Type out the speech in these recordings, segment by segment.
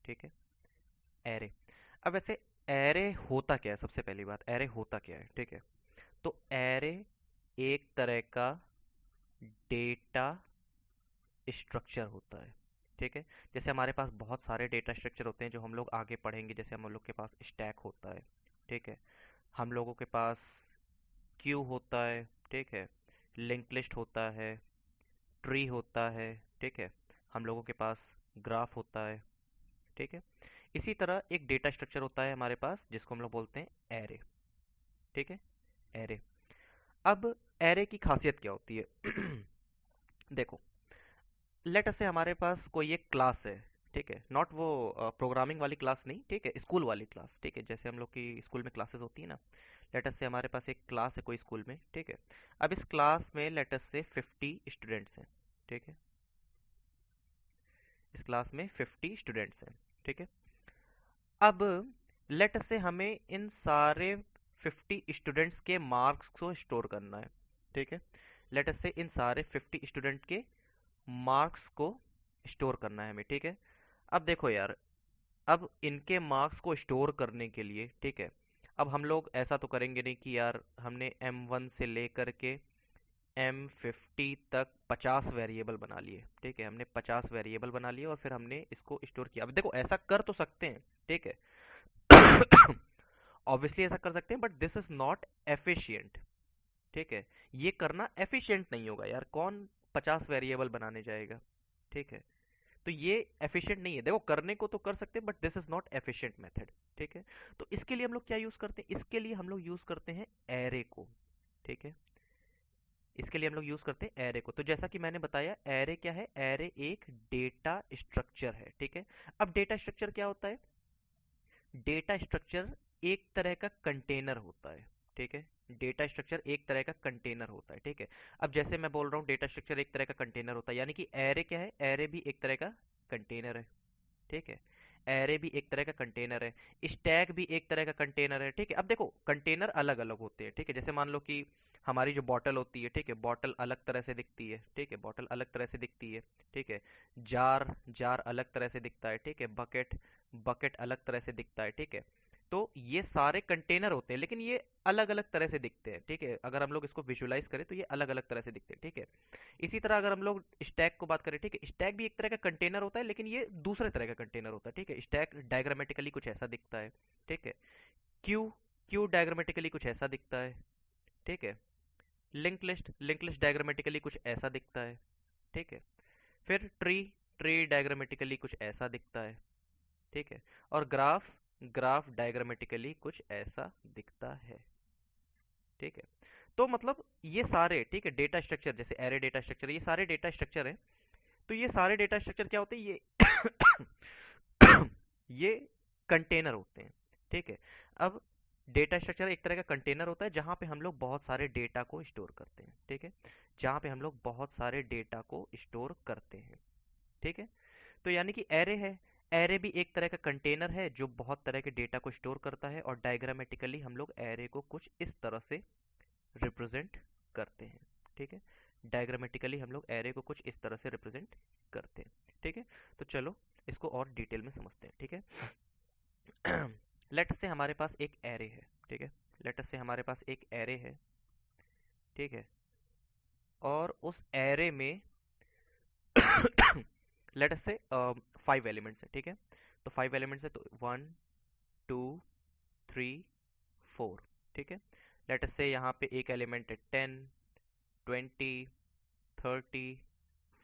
ठीक है, एरे। अब वैसे एरे होता क्या है, सबसे पहली बात एरे होता क्या है, ठीक है। तो एरे एक तरह का डेटा स्ट्रक्चर होता है, ठीक है। जैसे हमारे पास बहुत सारे डेटा स्ट्रक्चर होते हैं जो हम लोग आगे पढ़ेंगे, जैसे हम लोग के पास स्टैक होता है, ठीक है। हम लोगों के पास क्यू होता है, ठीक है। लिंक लिस्ट होता है, ट्री होता है, ठीक है। हम लोगों के पास ग्राफ होता है, ठीक है। इसी तरह एक डेटा स्ट्रक्चर होता है हमारे पास जिसको हम लोग बोलते हैं एरे, ठीक है, एरे। अब एरे की खासियत क्या होती है देखो, लेट अस से हमारे पास कोई एक क्लास है, ठीक है। नॉट वो प्रोग्रामिंग वाली क्लास नहीं, ठीक है, स्कूल वाली क्लास, ठीक है, जैसे हम लोग की स्कूल में क्लासेस होती है ना। लेट अस से हमारे पास एक क्लास है कोई स्कूल में, ठीक है। अब इस क्लास में लेट अस से 50 स्टूडेंट्स हैं, ठीक है। इस क्लास में 50 स्टूडेंट्स हैं, ठीक है। अब लेट अस से हमें इन सारे 50 स्टूडेंट्स के मार्क्स को स्टोर करना है, ठीक है। लेट अस से इन सारे 50 स्टूडेंट के मार्क्स को स्टोर करना है हमें, ठीक है। अब देखो यार, अब इनके मार्क्स को स्टोर करने के लिए, ठीक है, अब हम लोग ऐसा तो करेंगे नहीं कि यार हमने M1 से लेकर के M50 तक 50 वेरिएबल बना लिए, ठीक है। हमने 50 वेरिएबल बना लिए और फिर हमने इसको स्टोर किया। अब देखो ऐसा कर तो सकते हैं, ठीक है, ऑब्वियसली ऐसा कर सकते हैं, but this is not efficient, ठीक है। ये करना एफिशिएंट नहीं होगा यार, कौन 50 वेरिएबल बनाने जाएगा, ठीक है। तो ये एफिशिएंट नहीं है, देखो करने को तो कर सकते हैं but this is not efficient method, ठीक है। तो इसके लिए हम लोग क्या यूज करते हैं, इसके लिए हम लोग यूज करते हैं एरे को, ठीक है। इसके लिए हम लोग यूज करते हैं एरे को। तो जैसा कि मैंने बताया, एरे क्या है, एरे एक डेटा स्ट्रक्चर है, ठीक है। अब डेटा स्ट्रक्चर क्या होता है, डेटा स्ट्रक्चर एक तरह का कंटेनर होता है, ठीक है। डेटा स्ट्रक्चर एक तरह का कंटेनर होता है, ठीक है। अब जैसे मैं बोल रहा हूँ डेटा स्ट्रक्चर एक तरह का कंटेनर होता है, यानी कि एरे क्या है, एरे भी एक तरह का कंटेनर है, ठीक है। एरे भी एक तरह का कंटेनर है, स्टैक भी एक तरह का कंटेनर है, ठीक है। अब देखो कंटेनर अलग अलग होते हैं, ठीक है। जैसे मान लो कि हमारी जो बॉटल होती है, ठीक है, बॉटल अलग तरह से दिखती है, ठीक है, बॉटल अलग तरह से दिखती है, ठीक है। जार जार अलग तरह से दिखता है, ठीक है। बकेट बकेट अलग तरह से दिखता है, ठीक है। तो ये सारे कंटेनर होते हैं, लेकिन ये अलग अलग तरह से दिखते हैं, ठीक है। अगर हम लोग इसको विजुलाइज करें तो ये अलग अलग तरह से दिखते हैं, ठीक है। इसी तरह अगर हम लोग स्टैक को बात करें, ठीक है, स्टैक भी एक तरह का कंटेनर होता है, लेकिन ये दूसरे तरह का कंटेनर होता है, ठीक है। स्टैक डायग्रामेटिकली कुछ ऐसा दिखता है, ठीक है। क्यू क्यू डायग्रामेटिकली कुछ ऐसा दिखता है, ठीक है। लिंक लिस्ट डायग्रामेटिकली कुछ ऐसा दिखता है, ठीक है। फिर ट्री ट्री डायग्रामेटिकली कुछ ऐसा दिखता है, ठीक है। और ग्राफ ग्राफ डायग्रामेटिकली कुछ ऐसा दिखता है, ठीक है। तो मतलब ये सारे, ठीक है, डेटा स्ट्रक्चर जैसे एरे डेटा स्ट्रक्चर, ये सारे डेटा स्ट्रक्चर हैं। तो ये सारे डेटा स्ट्रक्चर क्या होते हैं, ये कंटेनर होते हैं, ठीक है। अब डेटा स्ट्रक्चर एक तरह का कंटेनर होता है जहां पे हम लोग बहुत सारे डेटा को स्टोर करते हैं, ठीक है। जहां पे हम लोग बहुत सारे डेटा को स्टोर करते हैं, ठीक है। तो यानी कि एरे है, एरे भी एक तरह का कंटेनर है जो बहुत तरह के डेटा को स्टोर करता है, और डायग्रामेटिकली हम लोग एरे को कुछ इस तरह से रिप्रेजेंट करते हैं, ठीक है। डायग्रामेटिकली हम लोग एरे को कुछ इस तरह से रिप्रेजेंट करते हैं, ठीक है। तो चलो इसको और डिटेल में समझते हैं, ठीक है। लेट से हमारे पास एक एरे है, ठीक है। लेट से हमारे पास एक एरे है, ठीक है। और उस एरे में लेट से 5 एलिमेंट्स है, ठीक है। तो 5 एलिमेंट्स है, तो 1 2 3 4, ठीक है। लेट से यहाँ पे एक एलिमेंट है 10 20 30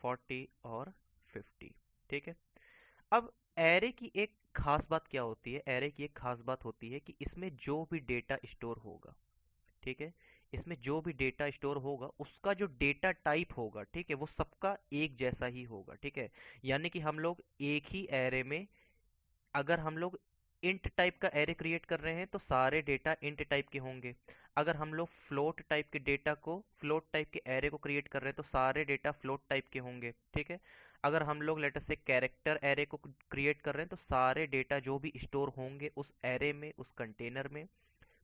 40 और 50, ठीक है। अब एरे की एक खास बात क्या होती है, एरे की एक खास बात होती है कि इसमें जो भी डेटा स्टोर होगा, ठीक है, इसमें जो भी डेटा स्टोर होगा उसका जो डेटा टाइप होगा, ठीक है, वो सबका एक जैसा ही होगा, ठीक है। यानी कि हम लोग एक ही एरे में, अगर हम लोग इंट टाइप का एरे क्रिएट कर रहे हैं तो सारे डेटा इंट टाइप के होंगे। अगर हम लोग फ्लोट टाइप के डेटा को, फ्लोट टाइप के एरे को क्रिएट कर रहे हैं तो सारे डेटा फ्लोट टाइप के होंगे, ठीक है। अगर हम लोग लेटर से कैरेक्टर एरे को क्रिएट कर रहे हैं तो सारे डेटा जो भी स्टोर होंगे उस एरे में, उस कंटेनर में,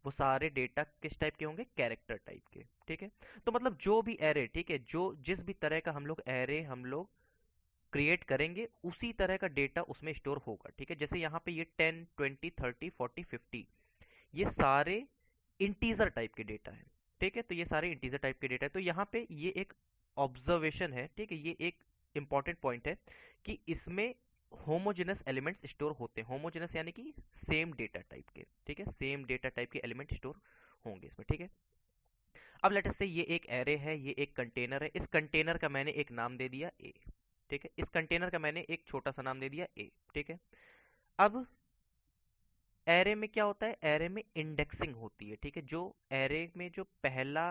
वो सारे डेटा किस टाइप के होंगे, कैरेक्टर टाइप के, ठीक है। तो मतलब जो भी एरे, ठीक है, जो जिस भी तरह का हम लोग एरे हम लोग क्रिएट करेंगे उसी तरह का डेटा उसमें स्टोर होगा। ठीक है, जैसे यहाँ पे ये 10 20 30 40 50 ये सारे इंटीजर टाइप के डेटा है। ठीक है, तो ये सारे इंटीजर टाइप के डेटा है, तो यहाँ पे ये एक ऑब्जर्वेशन है। ठीक है, ये एक इंपॉर्टेंट पॉइंट है कि इसमें होमोजेनस एलिमेंट्स स्टोर होते हैं। होमोजेनस यानी कि सेम डेटा टाइप के। ठीक है, सेम डेटा टाइप के एलिमेंट स्टोर होंगे इसमें। ठीक है, अब लेट अस से ये एक एरे है, ये एक कंटेनर है। इस कंटेनर का मैंने एक नाम दे दिया ए। ठीक है, इस कंटेनर का मैंने एक छोटा सा नाम दे दिया ए। ठीक है, अब एरे में क्या होता है, एरे में इंडेक्सिंग होती है। ठीक है, जो एरे में जो पहला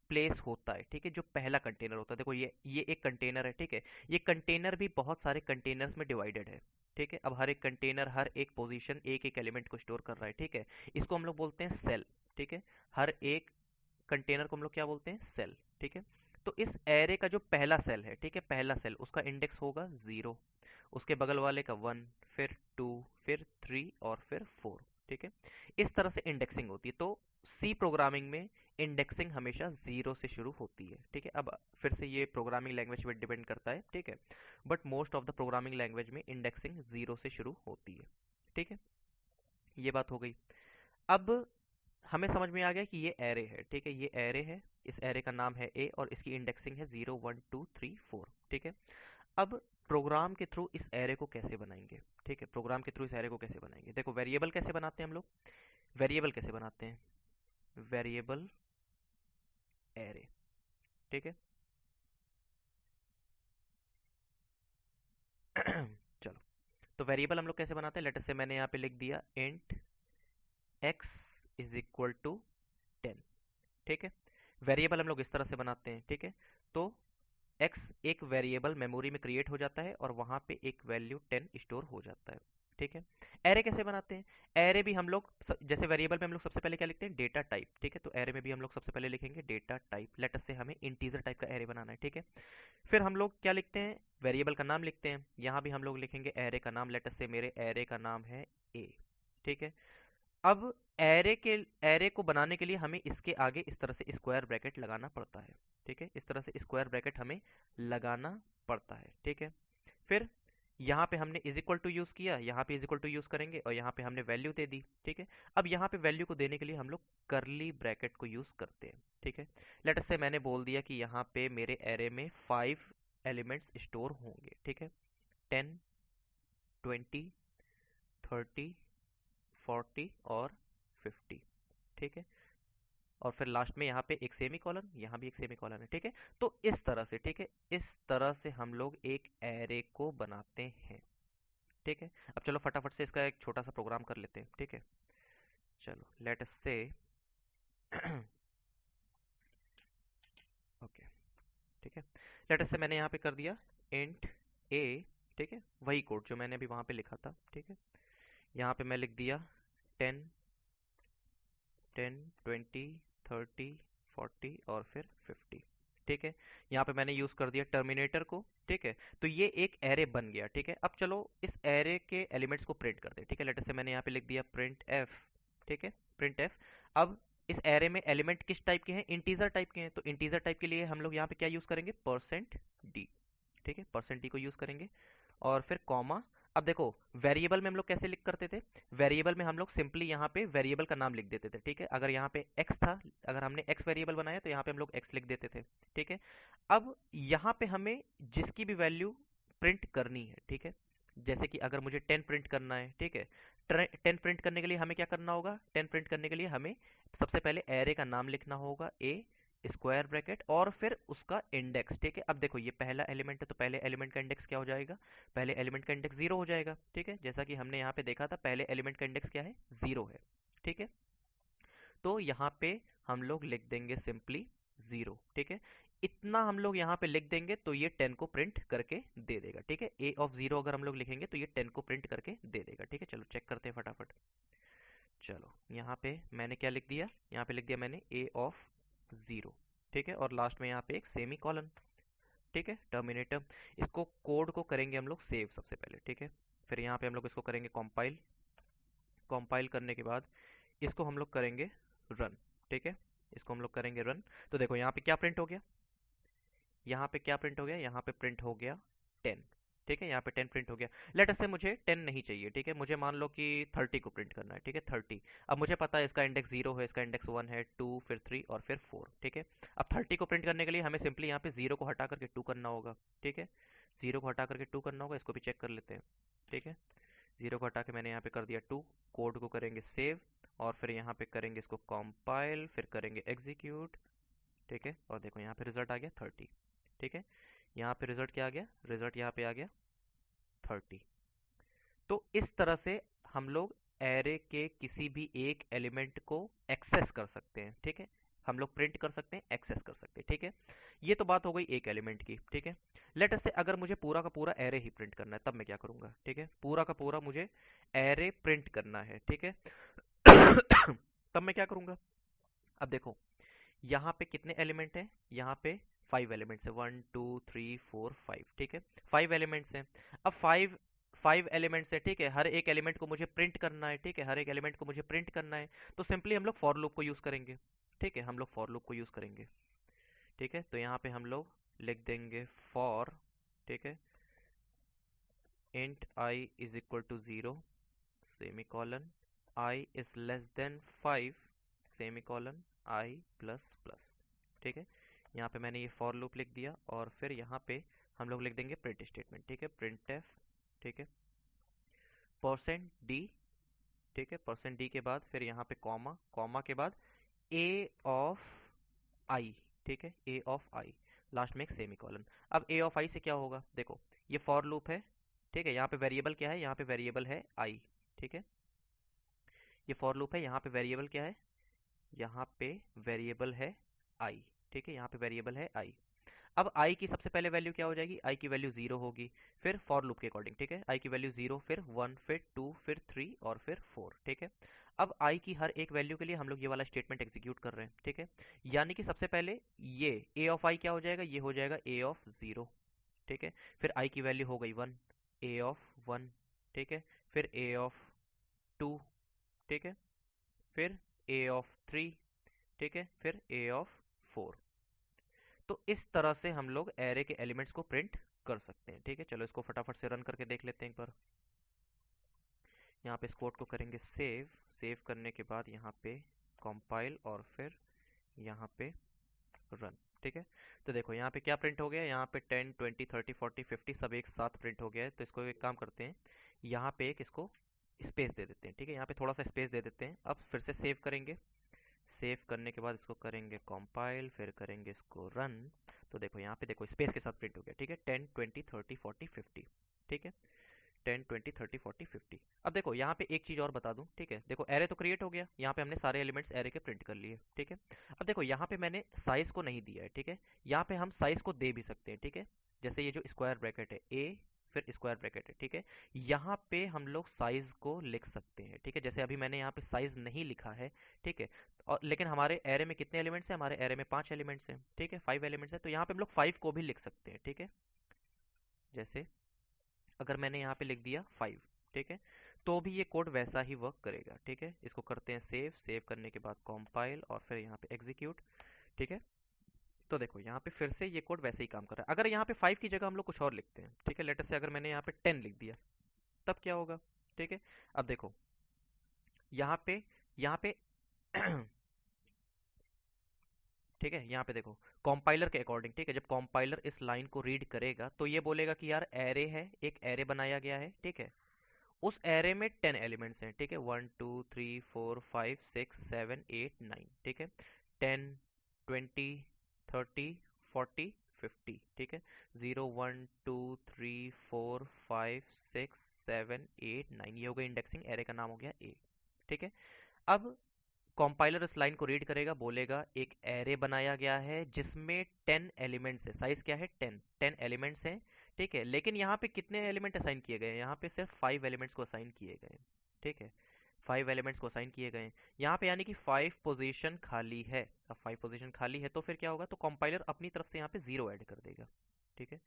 प्लेस होता है, ठीक है, जो पहला कंटेनर होता है, देखो ये एक कंटेनर है। ठीक है, ये कंटेनर भी बहुत सारे कंटेनर्स में डिवाइडेड है। ठीक है, अब हर एक कंटेनर हर एक पोजीशन एक एक एलिमेंट को स्टोर कर रहा है। ठीक है, इसको हम लोग बोलते हैं सेल। ठीक है, हर एक कंटेनर को हम लोग क्या बोलते हैं, सेल। ठीक है, तो इस एरे का जो पहला सेल है, ठीक है, पहला सेल उसका इंडेक्स होगा 0, उसके बगल वाले का 1, फिर 2, फिर 3 और फिर 4। ठीक है, इस तरह से इंडेक्सिंग होती है। तो सी प्रोग्रामिंग में इंडेक्सिंग हमेशा 0 से शुरू होती है। ठीक है, अब फिर से ये प्रोग्रामिंग लैंग्वेज पे डिपेंड करता है। ठीक है, but most of the programming language में इंडेक्सिंग 0 से शुरू होती है। ठीक है, ये बात हो गई। अब हमें समझ में आ गया कि ये एरे है। ठीक है, ये एरे है, इस एरे का नाम है ए और इसकी इंडेक्सिंग है 0 1 2 3 4। ठीक है, अब प्रोग्राम के थ्रू इस एरे को कैसे बनाएंगे। ठीक है, प्रोग्राम के थ्रू इस एरे को कैसे बनाएंगे, देखो वेरिएबल कैसे बनाते हैं हम लोग। वेरिएबल कैसे बनाते हैं, वेरिएबल एरे। ठीक है चलो, तो वेरिएबल हम लोग कैसे बनाते हैं, लेट अस से मैंने यहाँ पे लिख दिया int x is equal to 10। ठीक है, वेरिएबल हम लोग इस तरह से बनाते हैं। ठीक है, तो x एक वेरिएबल मेमोरी में क्रिएट हो जाता है और वहां पे एक वैल्यू 10 स्टोर हो जाता है। ठीक है, एरे कैसे बनाते हैं, एरे भी हम लोग जैसे वेरिएबल में हम लोग सबसे पहले क्या लिखते हैं, डेटा टाइप। ठीक है, तो एरे में भी हम लोग सबसे पहले लिखेंगे डेटा टाइप। लेट अस से हमें इंटीजर टाइप का एरे बनाना है। ठीक है, फिर हम लोग क्या लिखते हैं, वेरिएबल का नाम लिखते हैं। यहाँ भी हम लोग लिखेंगे एरे का नाम, लेट अस से मेरे एरे का नाम है ए। ठीक है, अब एरे को बनाने के लिए हमें इसके आगे इस तरह से स्क्वायर ब्रैकेट लगाना पड़ता है। ठीक है, इस तरह से स्क्वायर ब्रैकेट हमें लगाना पड़ता है। ठीक है, फिर यहाँ पे हमने इज इक्वल टू यूज किया, यहाँ पे इज इक्वल टू यूज करेंगे और यहाँ पे हमने वैल्यू दे दी। ठीक है, अब यहाँ पे वैल्यू को देने के लिए हम लोग करली ब्रैकेट को यूज करते हैं। ठीक है, लेट अस से मैंने बोल दिया कि यहाँ पे मेरे एरे में 5 एलिमेंट्स स्टोर होंगे। ठीक है, 10 20 30 40 और 50। ठीक है, और फिर लास्ट में यहाँ पे एक सेमी कॉलन, यहाँ भी एक सेमी कॉलन है। ठीक है, तो इस तरह से, ठीक है, इस तरह से हम लोग एक एरे को बनाते हैं। ठीक है, अब चलो फटाफट से इसका एक छोटा सा प्रोग्राम कर लेते हैं। ठीक है, चलो लेट अस से ओके। ठीक है, लेट अस से मैंने यहाँ पे कर दिया इंट ए। ठीक है, वही कोड जो मैंने अभी वहाँ पे लिखा था। ठीक है, यहाँ पे मैं लिख दिया 10 10 20 30 40 और फिर 50। ठीक है, यहाँ पे मैंने यूज कर दिया टर्मिनेटर को। ठीक है, तो ये एक एरे बन गया। ठीक है, अब चलो इस एरे के एलिमेंट्स को प्रिंट करते हैं। ठीक है, लेट अस से मैंने यहाँ पे लिख दिया प्रिंट एफ। ठीक है, प्रिंट एफ। अब इस एरे में एलिमेंट किस टाइप के हैं, इंटीजर टाइप के हैं, तो इंटीजर टाइप के लिए हम लोग यहाँ पे क्या यूज करेंगे, परसेंट डी। ठीक है, परसेंट डी को यूज करेंगे और फिर कॉमा। अब देखो वेरिएबल में हम लोग कैसे लिख करते थे, वेरिएबल में हम लोग सिंपली यहाँ पे वेरिएबल का नाम लिख देते थे। ठीक है, अगर यहाँ पे x था, अगर हमने x वेरिएबल बनाया तो यहाँ पे हम लोग x लिख देते थे। ठीक है, अब यहाँ पे हमें जिसकी भी वैल्यू प्रिंट करनी है, ठीक है, जैसे कि अगर मुझे 10 प्रिंट करना है। ठीक है, 10 प्रिंट करने के लिए हमें क्या करना होगा, 10 प्रिंट करने के लिए हमें सबसे पहले एरे का नाम लिखना होगा ए स्क्वायर ब्रैकेट और फिर उसका इंडेक्स। ठीक है, अब देखो ये पहला एलिमेंट है तो पहले एलिमेंट का इंडेक्स क्या हो जाएगा, पहले एलिमेंट का इंडेक्स 0 हो जाएगा। ठीक है, जैसा कि हमने यहाँ पे देखा था पहले एलिमेंट का इंडेक्स क्या है, 0 है। ठीक है, तो यहाँ पे हम लोग लिख देंगे सिंपली 0। ठीक है, इतना हम लोग यहाँ पे लिख देंगे तो ये 10 को प्रिंट करके दे देगा। ठीक है, ए ऑफ 0 अगर हम लोग लिखेंगे तो ये 10 को प्रिंट करके दे देगा। ठीक है, चलो चेक करते हैं फटाफट। चलो यहाँ पे मैंने क्या लिख दिया, यहाँ पे लिख दिया मैंने ए ऑफ 0। ठीक है, और लास्ट में यहाँ पे एक सेमी कॉलन। ठीक है, टर्मिनेटर। इसको कोड को करेंगे हम लोग सेव सबसे पहले। ठीक है, फिर यहाँ पे हम लोग इसको करेंगे कंपाइल। कंपाइल करने के बाद इसको हम लोग करेंगे रन। ठीक है, इसको हम लोग करेंगे रन। तो देखो यहाँ पे क्या प्रिंट हो गया, यहाँ पे क्या प्रिंट हो गया, यहाँ पे प्रिंट हो गया 10। ठीक है, यहाँ पे 10 प्रिंट हो गया। लेट अस से मुझे 10 नहीं चाहिए, ठीक है, मुझे मान लो कि 30 को प्रिंट करना है, ठीक है, 30। अब मुझे पता है इसका इंडेक्स 0 है, इसका इंडेक्स 1 है, 2, फिर 3 और फिर 4, ठीक है। अब 30 को प्रिंट करने के लिए हमें सिंपली यहाँ पे 0 को हटा करके 2 करना होगा, ठीक है। 0 को हटा करके 2 करना होगा, इसको भी चेक कर लेते हैं, ठीक है। 0 को हटा के मैंने यहाँ पे कर दिया 2। कोड को करेंगे सेव, और फिर यहाँ पे करेंगे इसको कंपाइल, फिर करेंगे एग्जीक्यूट, ठीक है। और देखो यहाँ पे रिजल्ट आ गया 30, ठीक है। यहाँ पे रिजल्ट क्या आ गया, रिजल्ट यहाँ पे आ गया 30। तो इस तरह से हम लोग एरे के किसी भी एक एलिमेंट को एक्सेस कर सकते हैं, ठीक है। हम लोग प्रिंट कर सकते हैं, एक्सेस कर सकते हैं, ठीक है। ये तो बात हो गई एक एलिमेंट की, ठीक है। लेट अस से अगर मुझे पूरा का पूरा एरे ही प्रिंट करना है, तब मैं क्या करूंगा, ठीक है। पूरा का पूरा मुझे एरे प्रिंट करना है, ठीक है। तब मैं क्या करूंगा, अब देखो यहाँ पे कितने एलिमेंट हैं, यहाँ पे 5 एलिमेंट्स है, 1 2 3 4 5, ठीक है। 5 एलिमेंट्स हैं। अब 5 एलिमेंट्स है, ठीक है, हर एक एलिमेंट को मुझे प्रिंट करना है, ठीक है, हर एक एलिमेंट को मुझे प्रिंट करना है। तो सिंपली हम लोग फॉर लूप को यूज करेंगे, ठीक है, हम लोग फॉर लूप को यूज करेंगे, ठीक है। तो यहाँ पे हम लोग लिख देंगे फॉर, ठीक है, int I is equal to 0 semicolon, I is less than 5 semicolon, I plus plus, ठीक है। यहाँ पे मैंने ये फॉर लूप लिख दिया, और फिर यहाँ पे हम लोग लिख देंगे प्रिंट स्टेटमेंट, ठीक है, प्रिंट एफ, ठीक है, परसेंट डी, ठीक है, परसेंट डी के बाद फिर यहाँ पे कॉमा, कॉमा के बाद ए ऑफ आई, ठीक है, ए ऑफ आई, लास्ट में एक सेमी कॉलन। अब ए ऑफ आई से क्या होगा, देखो ये फॉर लूप है, ठीक है, यहाँ पे वेरिएबल क्या है, यहाँ पे वेरिएबल है आई, ठीक है। ये फॉर लूप है, यहाँ पे वेरिएबल क्या है, यहाँ पे वेरिएबल है आई, ठीक है, यहाँ पे वेरिएबल है आई। अब आई की सबसे पहले वैल्यू क्या हो जाएगी, आई की वैल्यू 0 होगी, फिर फॉर लूप के अकॉर्डिंग, ठीक है, आई की वैल्यू 0, फिर 1, फिर 2, फिर 3 और फिर 4, ठीक है। अब आई की हर एक वैल्यू के लिए हम लोग ये वाला स्टेटमेंट एग्जीक्यूट कर रहे हैं, ठीक है। यानी कि सबसे पहले ये ए ऑफ आई क्या हो जाएगा, ये हो जाएगा ए ऑफ 0, ठीक है। फिर आई की वैल्यू हो गई 1, ए ऑफ 1, ठीक है। फिर ए ऑफ 2, ठीक है। फिर ए ऑफ 3, ठीक है। फिर ए ऑफ 4। तो इस तरह से हम लोग एरे के एलिमेंट्स को प्रिंट कर सकते हैं, ठीक है। चलो इसको फटाफट से रन करके देख लेते हैं एक बार। यहाँ पे इस कोड को करेंगे सेव, सेव करने के बाद यहाँ पे कंपाइल, और फिर यहाँ पे रन, ठीक है। तो देखो यहाँ पे क्या प्रिंट हो गया, यहाँ पे 10 20 30 40 50 सब एक साथ प्रिंट हो गया है। तो इसको एक काम करते हैं, यहाँ पे एक इसको स्पेस दे देते हैं, ठीक है, यहाँ पे थोड़ा सा स्पेस दे देते हैं। अब फिर से सेव करेंगे, सेव करने के बाद इसको करेंगे कंपाइल, फिर करेंगे इसको रन। तो देखो यहाँ पे देखो स्पेस के साथ प्रिंट हो गया, ठीक है, 10 20 30 40 50, ठीक है, 10 20 30 40 50। अब देखो यहाँ पे एक चीज और बता दूं, ठीक है, देखो एरे तो क्रिएट हो गया, यहाँ पे हमने सारे एलिमेंट्स एरे के प्रिंट कर लिए, ठीक है। अब देखो यहाँ पे मैंने साइज को नहीं दिया है, ठीक है, यहाँ पे हम साइज को दे भी सकते हैं, ठीक है। जैसे ये जो स्क्वायर ब्रैकेट है ए, फिर स्क्वायर ब्रैकेट है, ठीक है, यहाँ पे हम लोग साइज को लिख सकते हैं, ठीक है। जैसे अभी मैंने यहाँ पे साइज नहीं लिखा है, ठीक है, और लेकिन हमारे एरे में कितने एलिमेंट्स हैं, हमारे एरे में 5 एलिमेंट्स हैं, ठीक है, 5 एलिमेंट्स हैं, तो यहाँ पे हम लोग 5 को भी लिख सकते हैं, ठीक है। जैसे अगर मैंने यहाँ पे लिख दिया 5, ठीक है, तो भी ये कोड वैसा ही वर्क करेगा, ठीक है। इसको करते हैं सेव, सेव करने के बाद कंपाइल, और फिर यहाँ पे एग्जीक्यूट, ठीक है। तो देखो यहाँ पे फिर से ये कोड वैसे ही काम कर रहा है। अगर यहाँ पे 5 की जगह हम लोग कुछ और लिखते हैं, ठीक है, लेटर से अगर मैंने यहाँ पे 10 लिख दिया, तब क्या होगा, ठीक है। अब देखो यहाँ पे ठीक है, यहाँ पे देखो कॉम्पाइलर के अकॉर्डिंग, ठीक है, जब कॉम्पाइलर इस लाइन को रीड करेगा तो ये बोलेगा कि यार एरे है, एक एरे बनाया गया है, ठीक है, उस एरे में 10 एलिमेंट्स हैं, ठीक है, 1 2 3 4 5 6 7 8 9, ठीक है, 10 20 30 40 50, ठीक है, 0 1 2 3 4 5 6 7 8 9, ये हो गई इंडेक्सिंग, एरे का नाम हो गया ए, ठीक है। अब कॉम्पाइलर इस लाइन को रीड करेगा, बोलेगा एक एरे बनाया गया है जिसमें 10 एलिमेंट्स है, साइज क्या है 10 एलिमेंट्स हैं, ठीक है। लेकिन यहाँ पे कितने एलिमेंट असाइन किए गए हैं, यहाँ पे सिर्फ 5 एलिमेंट्स को असाइन किए गए हैं, ठीक है, 5 एलिमेंट्स को असाइन किए गए हैं यहाँ पे, यानी कि 5 पोजीशन खाली है। अब 5 पोजीशन खाली है तो फिर क्या होगा, तो कंपाइलर अपनी तरफ से यहाँ पे 0 ऐड कर देगा, ठीक है,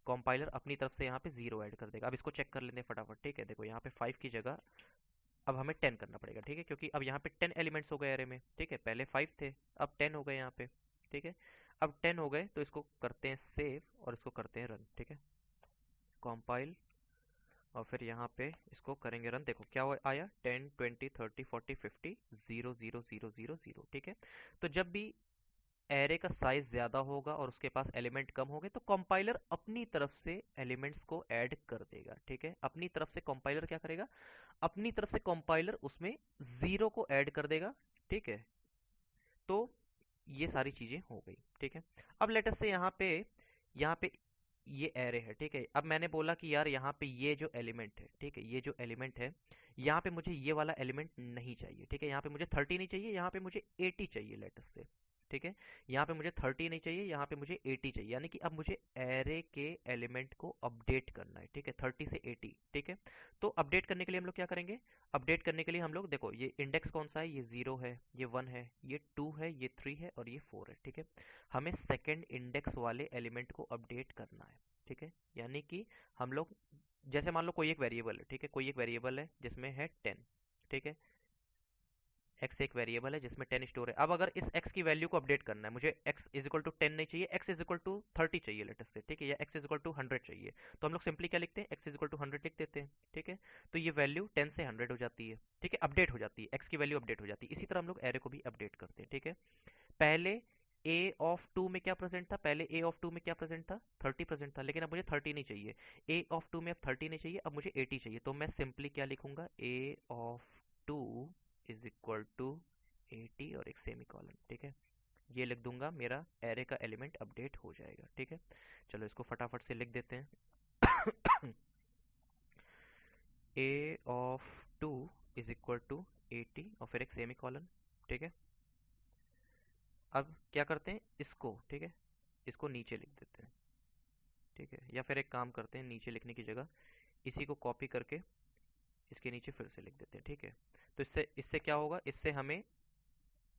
कंपाइलर अपनी तरफ से यहाँ पे 0 ऐड कर देगा। अब इसको चेक कर लेते हैं फटाफट, ठीक है, देखो यहाँ पे 5 की जगह अब हमें 10 करना पड़ेगा, ठीक है, क्योंकि अब यहाँ पे 10 एलिमेंट्स हो गए एरे में, ठीक है, पहले 5 थे, अब 10 हो गए यहाँ पे, ठीक है। अब 10 हो गए तो इसको करते हैं सेव, और इसको करते हैं रन, ठीक है, कंपाइल और फिर यहाँ पे इसको करेंगे रन। देखो क्या आया, 10 20 30 40 50 0 0 0 0 0। ठीक है, तो जब भी एरे का साइज ज्यादा होगा और उसके पास एलिमेंट कम होंगे तो कंपाइलर अपनी तरफ से एलिमेंट्स को ऐड कर देगा। ठीक है, अपनी तरफ से कंपाइलर क्या करेगा, अपनी तरफ से कंपाइलर उसमें जीरो को ऐड कर देगा। ठीक है, तो ये सारी चीजें हो गई। ठीक है, अब लेटस से यहाँ पे ये एरे है। ठीक है, अब मैंने बोला कि यार यहाँ पे ये जो एलिमेंट है, ठीक है, ये जो एलिमेंट है, यहाँ पे मुझे ये वाला एलिमेंट नहीं चाहिए। ठीक है, यहाँ पे मुझे 30 नहीं चाहिए, यहाँ पे मुझे 80 चाहिए लेटस से। ठीक है, यहाँ पे मुझे 30 नहीं चाहिए, यहाँ पे मुझे 80 चाहिए, यानी कि अब मुझे एरे के एलिमेंट को अपडेट करना है। ठीक है, 30 से 80। ठीक है, तो अपडेट करने के लिए हम लोग क्या करेंगे, अपडेट करने के लिए हम लोग देखो ये इंडेक्स कौन सा है, ये 0 है, ये 1 है, ये 2 है, ये 3 है और ये 4 है। ठीक है, हमें सेकंड इंडेक्स वाले एलिमेंट को अपडेट करना है। ठीक है, यानी कि हम लोग जैसे मान लो कोई एक वेरिएबल है। ठीक है, कोई एक वेरिएबल है जिसमें है 10। ठीक है, x एक वेरिएबल है जिसमें 10 स्टोर है। अब अगर इस x की वैल्यू को अपडेट करना है, मुझे x इज इक्वल टू 10 नहीं चाहिए, x इज इक्वल टू 30 चाहिए लेटेस्ट से। ठीक है, या x इज इक्वल टू 100 चाहिए, तो हम लोग सिंपली क्या लिखते हैं, x इज इक्वल टू 100 लिख देते हैं। ठीक है, तो ये वैल्यू 10 से 100 हो जाती है। ठीक है, अपडेट हो जाती है, x की वैल्यू अपडेट हो जाती है। इसी तरह हम लोग एरे को भी अपडेट करते हैं। ठीक है, पहले a ऑफ 2 में क्या प्रेजेंट था, पहले a ऑफ 2 में क्या प्रेजेंट था, 30 प्रेजेंट था, लेकिन अब मुझे 30 नहीं चाहिए। a ऑफ 2 में अब 30 नहीं चाहिए, अब मुझे 80 चाहिए, तो मैं सिंपली क्या लिखूंगा, a of 2 is equal to 80 और एक सेमी कॉलन। ठीक है, ये लिख दूंगा, मेरा एरे का एलिमेंट अपडेट हो जाएगा। ठीक है, चलो इसको फटाफट से लिख देते हैं। a of 2 is equal to 80 और फिर एक सेमी कॉलन। ठीक है, अब क्या करते हैं इसको, ठीक है, इसको नीचे लिख देते हैं। ठीक है, या फिर एक काम करते हैं, नीचे लिखने की जगह इसी को कॉपी करके इसके नीचे फिर से लिख देते हैं। ठीक है, तो इससे इससे क्या होगा, इससे हमें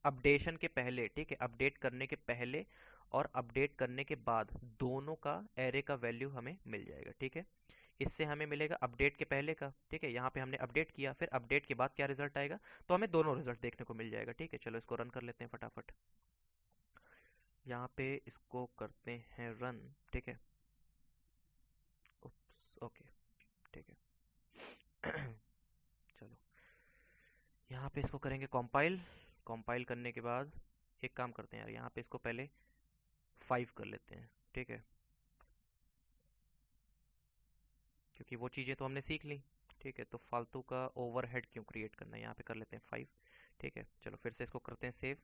अपडेशन के पहले, ठीक है, अपडेट करने के पहले और अपडेट करने के बाद दोनों का एरे का वैल्यू हमें मिल जाएगा। ठीक है, इससे हमें मिलेगा अपडेट के पहले का। ठीक है, यहाँ पे हमने अपडेट किया, फिर अपडेट के बाद क्या रिजल्ट आएगा, तो हमें दोनों रिजल्ट देखने को मिल जाएगा। ठीक है, चलो इसको रन कर लेते हैं फटाफट, यहाँ पे इसको करते हैं रन। ठीक है, ओके, ठीक है। चलो यहाँ पे इसको करेंगे कंपाइल। कंपाइल करने के बाद एक काम करते हैं यार, यहाँ पे इसको पहले 5 कर लेते हैं। ठीक है, क्योंकि वो चीज़ें तो हमने सीख ली। ठीक है, तो फालतू का ओवरहेड क्यों क्रिएट करना है, यहाँ पे कर लेते हैं 5। ठीक है, चलो फिर से इसको करते हैं सेव।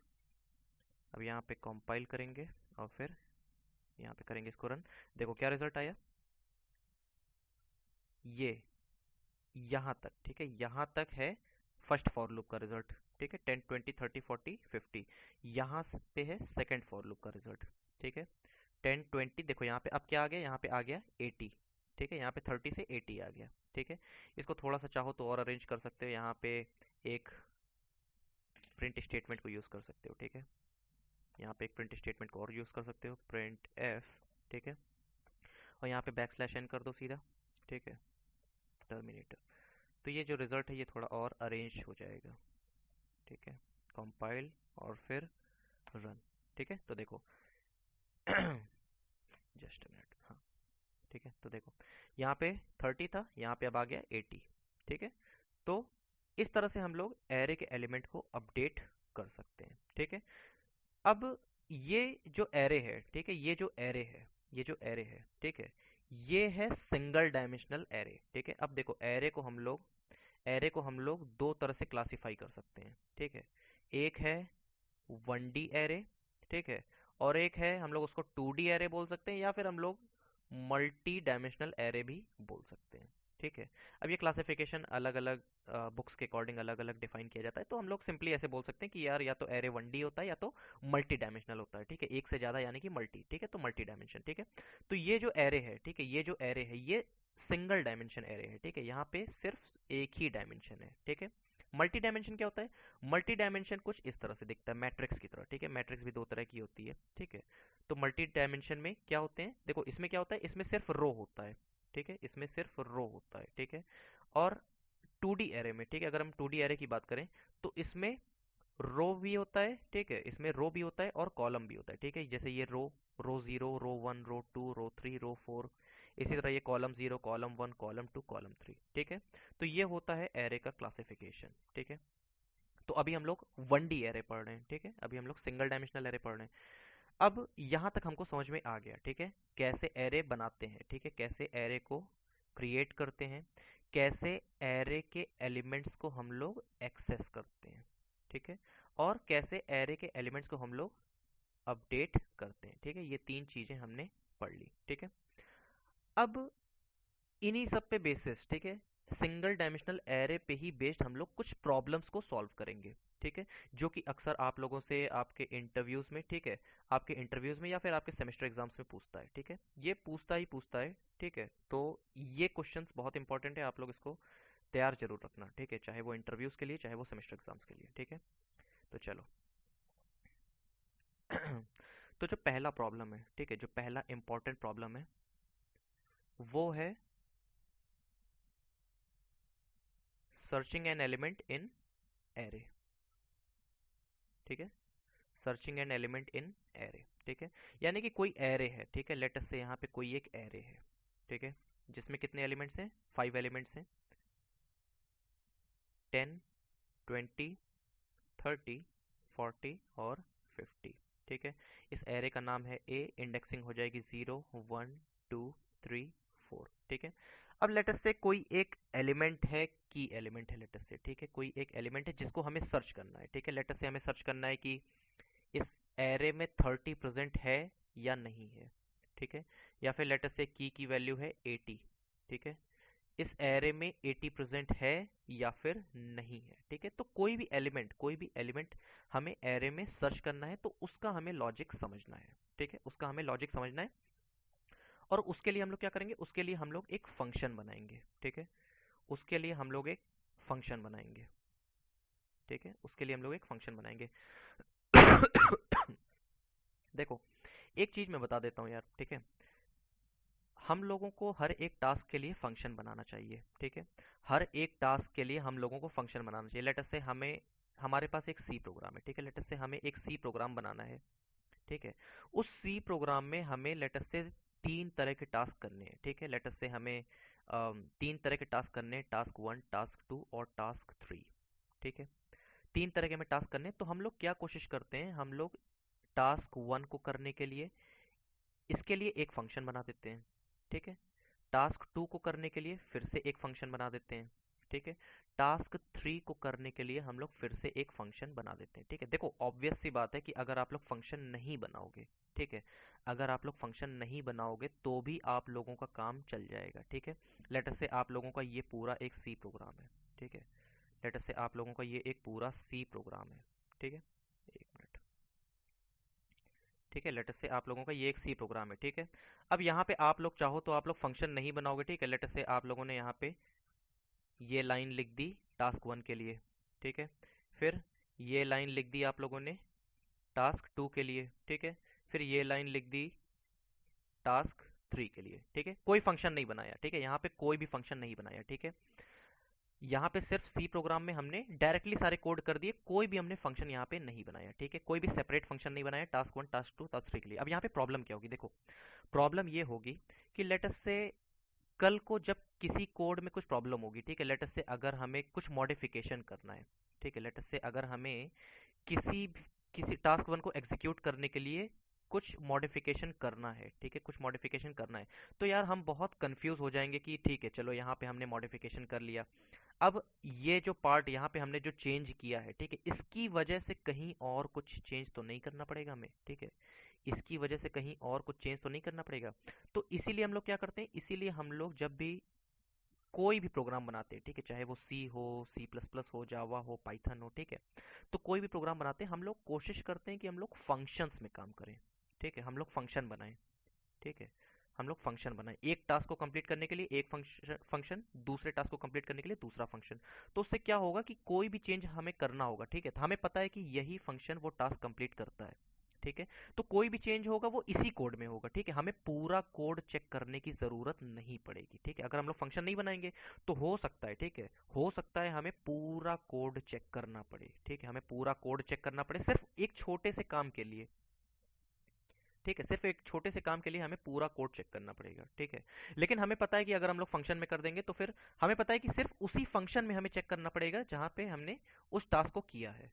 अब यहाँ पे कंपाइल करेंगे और फिर यहाँ पे करेंगे इसको रन। देखो क्या रिजल्ट आया, ये यहाँ तक। ठीक है, यहाँ तक है फर्स्ट फॉर लूप का रिजल्ट। ठीक है, 10 20 30 40 50। यहाँ पे है सेकंड फॉर लूप का रिजल्ट। ठीक है, 10 20, देखो यहाँ पे अब क्या आ गया, यहाँ पे आ गया 80। ठीक है, यहाँ पे 30 से 80 आ गया। ठीक है, इसको थोड़ा सा चाहो तो और अरेंज कर सकते हो, यहाँ पे एक प्रिंट स्टेटमेंट को यूज़ कर सकते हो। ठीक है, यहाँ पे एक प्रिंट स्टेटमेंट को और यूज़ कर सकते हो, प्रिंट एफ। ठीक है, और यहाँ पे बैक स्लैश एन कर दो सीधा। ठीक है, टर्मिनेटर। तो ये जो रिजल्ट है ये थोड़ा और अरेंज हो जाएगा। ठीक है, कंपाइल और फिर रन। ठीक है, तो देखो, जस्ट मिनट, हाँ। ठीक है, तो देखो यहाँ पे 30 था, यहाँ पे अब आ गया 80। ठीक है, तो इस तरह से हम लोग एरे के एलिमेंट को अपडेट कर सकते हैं। ठीक है, अब ये जो एरे है, ठीक है, ये जो एरे है, ये जो एरे है, ठीक है, ये है सिंगल डायमेंशनल एरे। ठीक है, अब देखो एरे को हम लोग दो तरह से क्लासिफाई कर सकते हैं। ठीक है, एक है 1D एरे। ठीक है, और एक है हम लोग उसको 2D एरे बोल सकते हैं, या फिर हम लोग मल्टी डायमेंशनल एरे भी बोल सकते हैं। ठीक है, अब ये क्लासिफिकेशन अलग अलग बुक्स के अकॉर्डिंग अलग अलग डिफाइन किया जाता है, तो हम लोग सिंपली ऐसे बोल सकते हैं कि यार या तो एरे 1D होता है या तो मल्टी डायमेंशनल होता है। ठीक है, एक से ज्यादा यानी कि मल्टी। ठीक है, तो मल्टी डायमेंशन। ठीक है, तो ये जो एरे है, ठीक है, ये जो एरे है ये सिंगल डायमेंशन एरे है। ठीक है, यहाँ पे सिर्फ एक ही डायमेंशन है। ठीक है, मल्टी डायमेंशन क्या होता है, मल्टी डायमेंशन कुछ इस तरह से दिखता है, मैट्रिक्स की तरह। ठीक है, मैट्रिक्स भी दो तरह की होती है। ठीक है, तो मल्टी डायमेंशन में क्या होते हैं, देखो इसमें क्या होता है, इसमें सिर्फ रो होता है। ठीक है, इसमें सिर्फ रो होता है। ठीक है, और 2D एरे में, ठीक है, अगर हम 2D एरे की बात करें तो इसमें रो भी होता है। ठीक है, इसमें रो भी होता है और कॉलम भी होता है। ठीक है, जैसे ये रो 0, रो 1, रो 2, रो 3, रो 4, इसी तरह ये कॉलम 0, कॉलम 1, कॉलम 2, कॉलम 3, ठीक है। तो ये होता है एरे का क्लासिफिकेशन, ठीक है। तो अभी हम लोग 1D एरे पढ़ रहे हैं, ठीक है, अभी हम लोग सिंगल डायमेंशनल एरे पढ़ रहे हैं। अब यहाँ तक हमको समझ में आ गया, ठीक है, कैसे एरे बनाते हैं, ठीक है, कैसे एरे को क्रिएट करते हैं, कैसे एरे के एलिमेंट्स को हम लोग एक्सेस करते हैं, ठीक है, और कैसे एरे के एलिमेंट्स को हम लोग अपडेट करते हैं, ठीक है। ये तीन चीजें हमने पढ़ ली, ठीक है। अब इन्हीं सब पे बेसिस, ठीक है, सिंगल डायमेंशनल एरे पे ही बेस्ड हम लोग कुछ प्रॉब्लम्स को सॉल्व करेंगे, ठीक है, जो कि अक्सर आप लोगों से आपके इंटरव्यूज में, ठीक है, आपके इंटरव्यूज में या फिर आपके सेमेस्टर एग्जाम्स में पूछता है, ठीक है, ये पूछता है, ठीक है। तो ये क्वेश्चंस बहुत इंपॉर्टेंट है, आप लोग इसको तैयार जरूर रखना, ठीक है, चाहे वो इंटरव्यूज के लिए चाहे वो सेमेस्टर एग्जाम्स के लिए, ठीक है। तो चलो तो जो पहला प्रॉब्लम है, ठीक है, जो पहला इंपॉर्टेंट प्रॉब्लम है वो है searching an element in array, ठीक है, searching an element in array, ठीक है। यानी कि कोई एरे है, ठीक है, लेट अस से यहाँ पे कोई एक एरे है, ठीक है, जिसमें कितने एलिमेंट्स हैं, 5 एलिमेंट्स हैं, 10, 20, 30, 40 और 50, ठीक है। इस एरे का नाम है ए, इंडेक्सिंग हो जाएगी 0, 1, 2, 3, 4, ठीक है। अब लेट अस से कोई एक एलिमेंट है, की एलिमेंट है लेट अस से, ठीक है, कोई एक एलिमेंट है जिसको हमें सर्च करना है, ठीक है। लेट अस से हमें सर्च करना है कि इस एरे में 30 प्रेजेंट है या नहीं है, ठीक है, या फिर लेट अस से की वैल्यू है 80, ठीक है, इस एरे में 80 प्रेजेंट है या फिर नहीं है, ठीक है। तो कोई भी एलिमेंट हमें एरे में सर्च करना है, तो उसका हमें लॉजिक समझना है, ठीक है, उसका हमें लॉजिक समझना है। और उसके लिए हम लोग क्या करेंगे, उसके लिए हम लोग एक फंक्शन बनाएंगे, ठीक है, उसके लिए हम लोग एक फंक्शन बनाएंगे, ठीक है, उसके लिए हम लोग एक फंक्शन बनाएंगे। देखो, एक चीज मैं बता देता हूँ यार, ठीक है, हम लोगों को हर एक टास्क के लिए फंक्शन बनाना चाहिए, ठीक है, हर एक टास्क के लिए हम लोगों को फंक्शन बनाना चाहिए। लेट अस से हमें, हमारे पास एक सी प्रोग्राम है, ठीक है, लेट अस से हमें एक सी प्रोग्राम बनाना है, ठीक है, उस सी प्रोग्राम में हमें लेट अस से 3 तरह के टास्क करने हैं, ठीक है, लेट अस से हमें 3 तरह के टास्क करने हैं, टास्क 1, टास्क 2 और टास्क 3, ठीक है। 3 तरह के हमें टास्क करने हैं, तो हम लोग क्या कोशिश करते हैं, हम लोग टास्क 1 को करने के लिए इसके लिए एक फंक्शन बना देते हैं, ठीक है, टास्क 2 को करने के लिए फिर से एक फंक्शन बना देते हैं, ठीक है, टास्क 3 को करने के लिए हम लोग फिर से एक फंक्शन बना देते हैं, ठीक है। देखो, ऑब्वियस सी बात है कि अगर आप लोग फंक्शन नहीं बनाओगे, ठीक है, अगर आप लोग फंक्शन नहीं बनाओगे तो भी आप लोगों का काम चल जाएगा, ठीक है। लेट अस से आप लोगों का ये पूरा एक सी प्रोग्राम है, ठीक है, लेट अस से आप लोगों का ये एक पूरा सी प्रोग्राम है, ठीक है, एक मिनट, ठीक है, लेट अस से आप लोगों का ये एक सी प्रोग्राम है, ठीक है। अब यहाँ पे आप लोग चाहो तो आप लोग फंक्शन नहीं बनाओगे, ठीक है, लेट अस से आप लोगों ने यहाँ पे ये लाइन लिख दी टास्क 1 के लिए, ठीक है, फिर ये लाइन लिख दी आप लोगों ने टास्क 2 के लिए, ठीक है, फिर ये लाइन लिख दी टास्क 3 के लिए, ठीक है, कोई फंक्शन नहीं बनाया, ठीक है, यहाँ पे कोई भी फंक्शन नहीं बनाया, ठीक है। यहाँ पे सिर्फ सी प्रोग्राम में हमने डायरेक्टली सारे कोड कर दिए, कोई भी हमने फंक्शन यहाँ पे नहीं बनाया, ठीक है, कोई भी सेपरेट फंक्शन नहीं बनाया टास्क 1, टास्क 2, टास्क 3 के लिए। अब यहाँ पे प्रॉब्लम क्या होगी, देखो, प्रॉब्लम ये होगी कि लेट अस से कल को जब किसी कोड में कुछ प्रॉब्लम होगी, ठीक है, लेट अस से अगर हमें कुछ मॉडिफिकेशन करना है, ठीक है, लेट अस से अगर हमें किसी किसी टास्क 1 को एग्जीक्यूट करने के लिए कुछ मॉडिफिकेशन करना है, ठीक है, कुछ मॉडिफिकेशन करना है, तो यार हम बहुत कंफ्यूज हो जाएंगे कि ठीक है, चलो यहाँ पे हमने मॉडिफिकेशन कर लिया, अब ये जो पार्ट यहाँ पे हमने जो चेंज किया है, ठीक है, इसकी वजह से कहीं और कुछ चेंज तो नहीं करना पड़ेगा हमें, ठीक है, इसकी वजह से कहीं और कुछ चेंज तो नहीं करना पड़ेगा। तो इसीलिए हम लोग क्या करते हैं, इसीलिए हम लोग जब भी कोई भी प्रोग्राम बनाते हैं, ठीक है, चाहे वो सी हो, सी प्लस प्लस हो, जावा हो, पाइथन हो, ठीक है, तो कोई भी प्रोग्राम बनाते हैं हम लोग कोशिश करते हैं कि हम लोग फंक्शंस में काम करें, ठीक है, हम लोग फंक्शन बनाएं, ठीक है, हम लोग फंक्शन बनाएं एक टास्क को कंप्लीट करने के लिए एक फंक्शन, दूसरे टास्क को कंप्लीट करने के लिए दूसरा फंक्शन। तो उससे क्या होगा कि कोई भी चेंज हमें करना होगा, ठीक है, तो हमें पता है कि यही फंक्शन वो टास्क कंप्लीट करता है, ठीक है, तो कोई भी चेंज होगा वो इसी कोड में होगा, ठीक है, हमें पूरा कोड चेक करने की जरूरत नहीं पड़ेगी, ठीक है, अगर हम लोग फंक्शन नहीं बनाएंगे तो हो सकता है, ठीक है, हो सकता है हमें पूरा कोड चेक करना पड़े, ठीक है, हमें पूरा कोड चेक करना पड़े सिर्फ एक छोटे से काम के लिए, ठीक है, सिर्फ एक छोटे से काम के लिए हमें पूरा कोड चेक करना पड़ेगा, ठीक है। लेकिन हमें पता है कि अगर हम लोग फंक्शन में कर देंगे तो फिर हमें पता है कि सिर्फ उसी फंक्शन में हमें चेक करना पड़ेगा जहां पे हमने उस टास्क को किया है,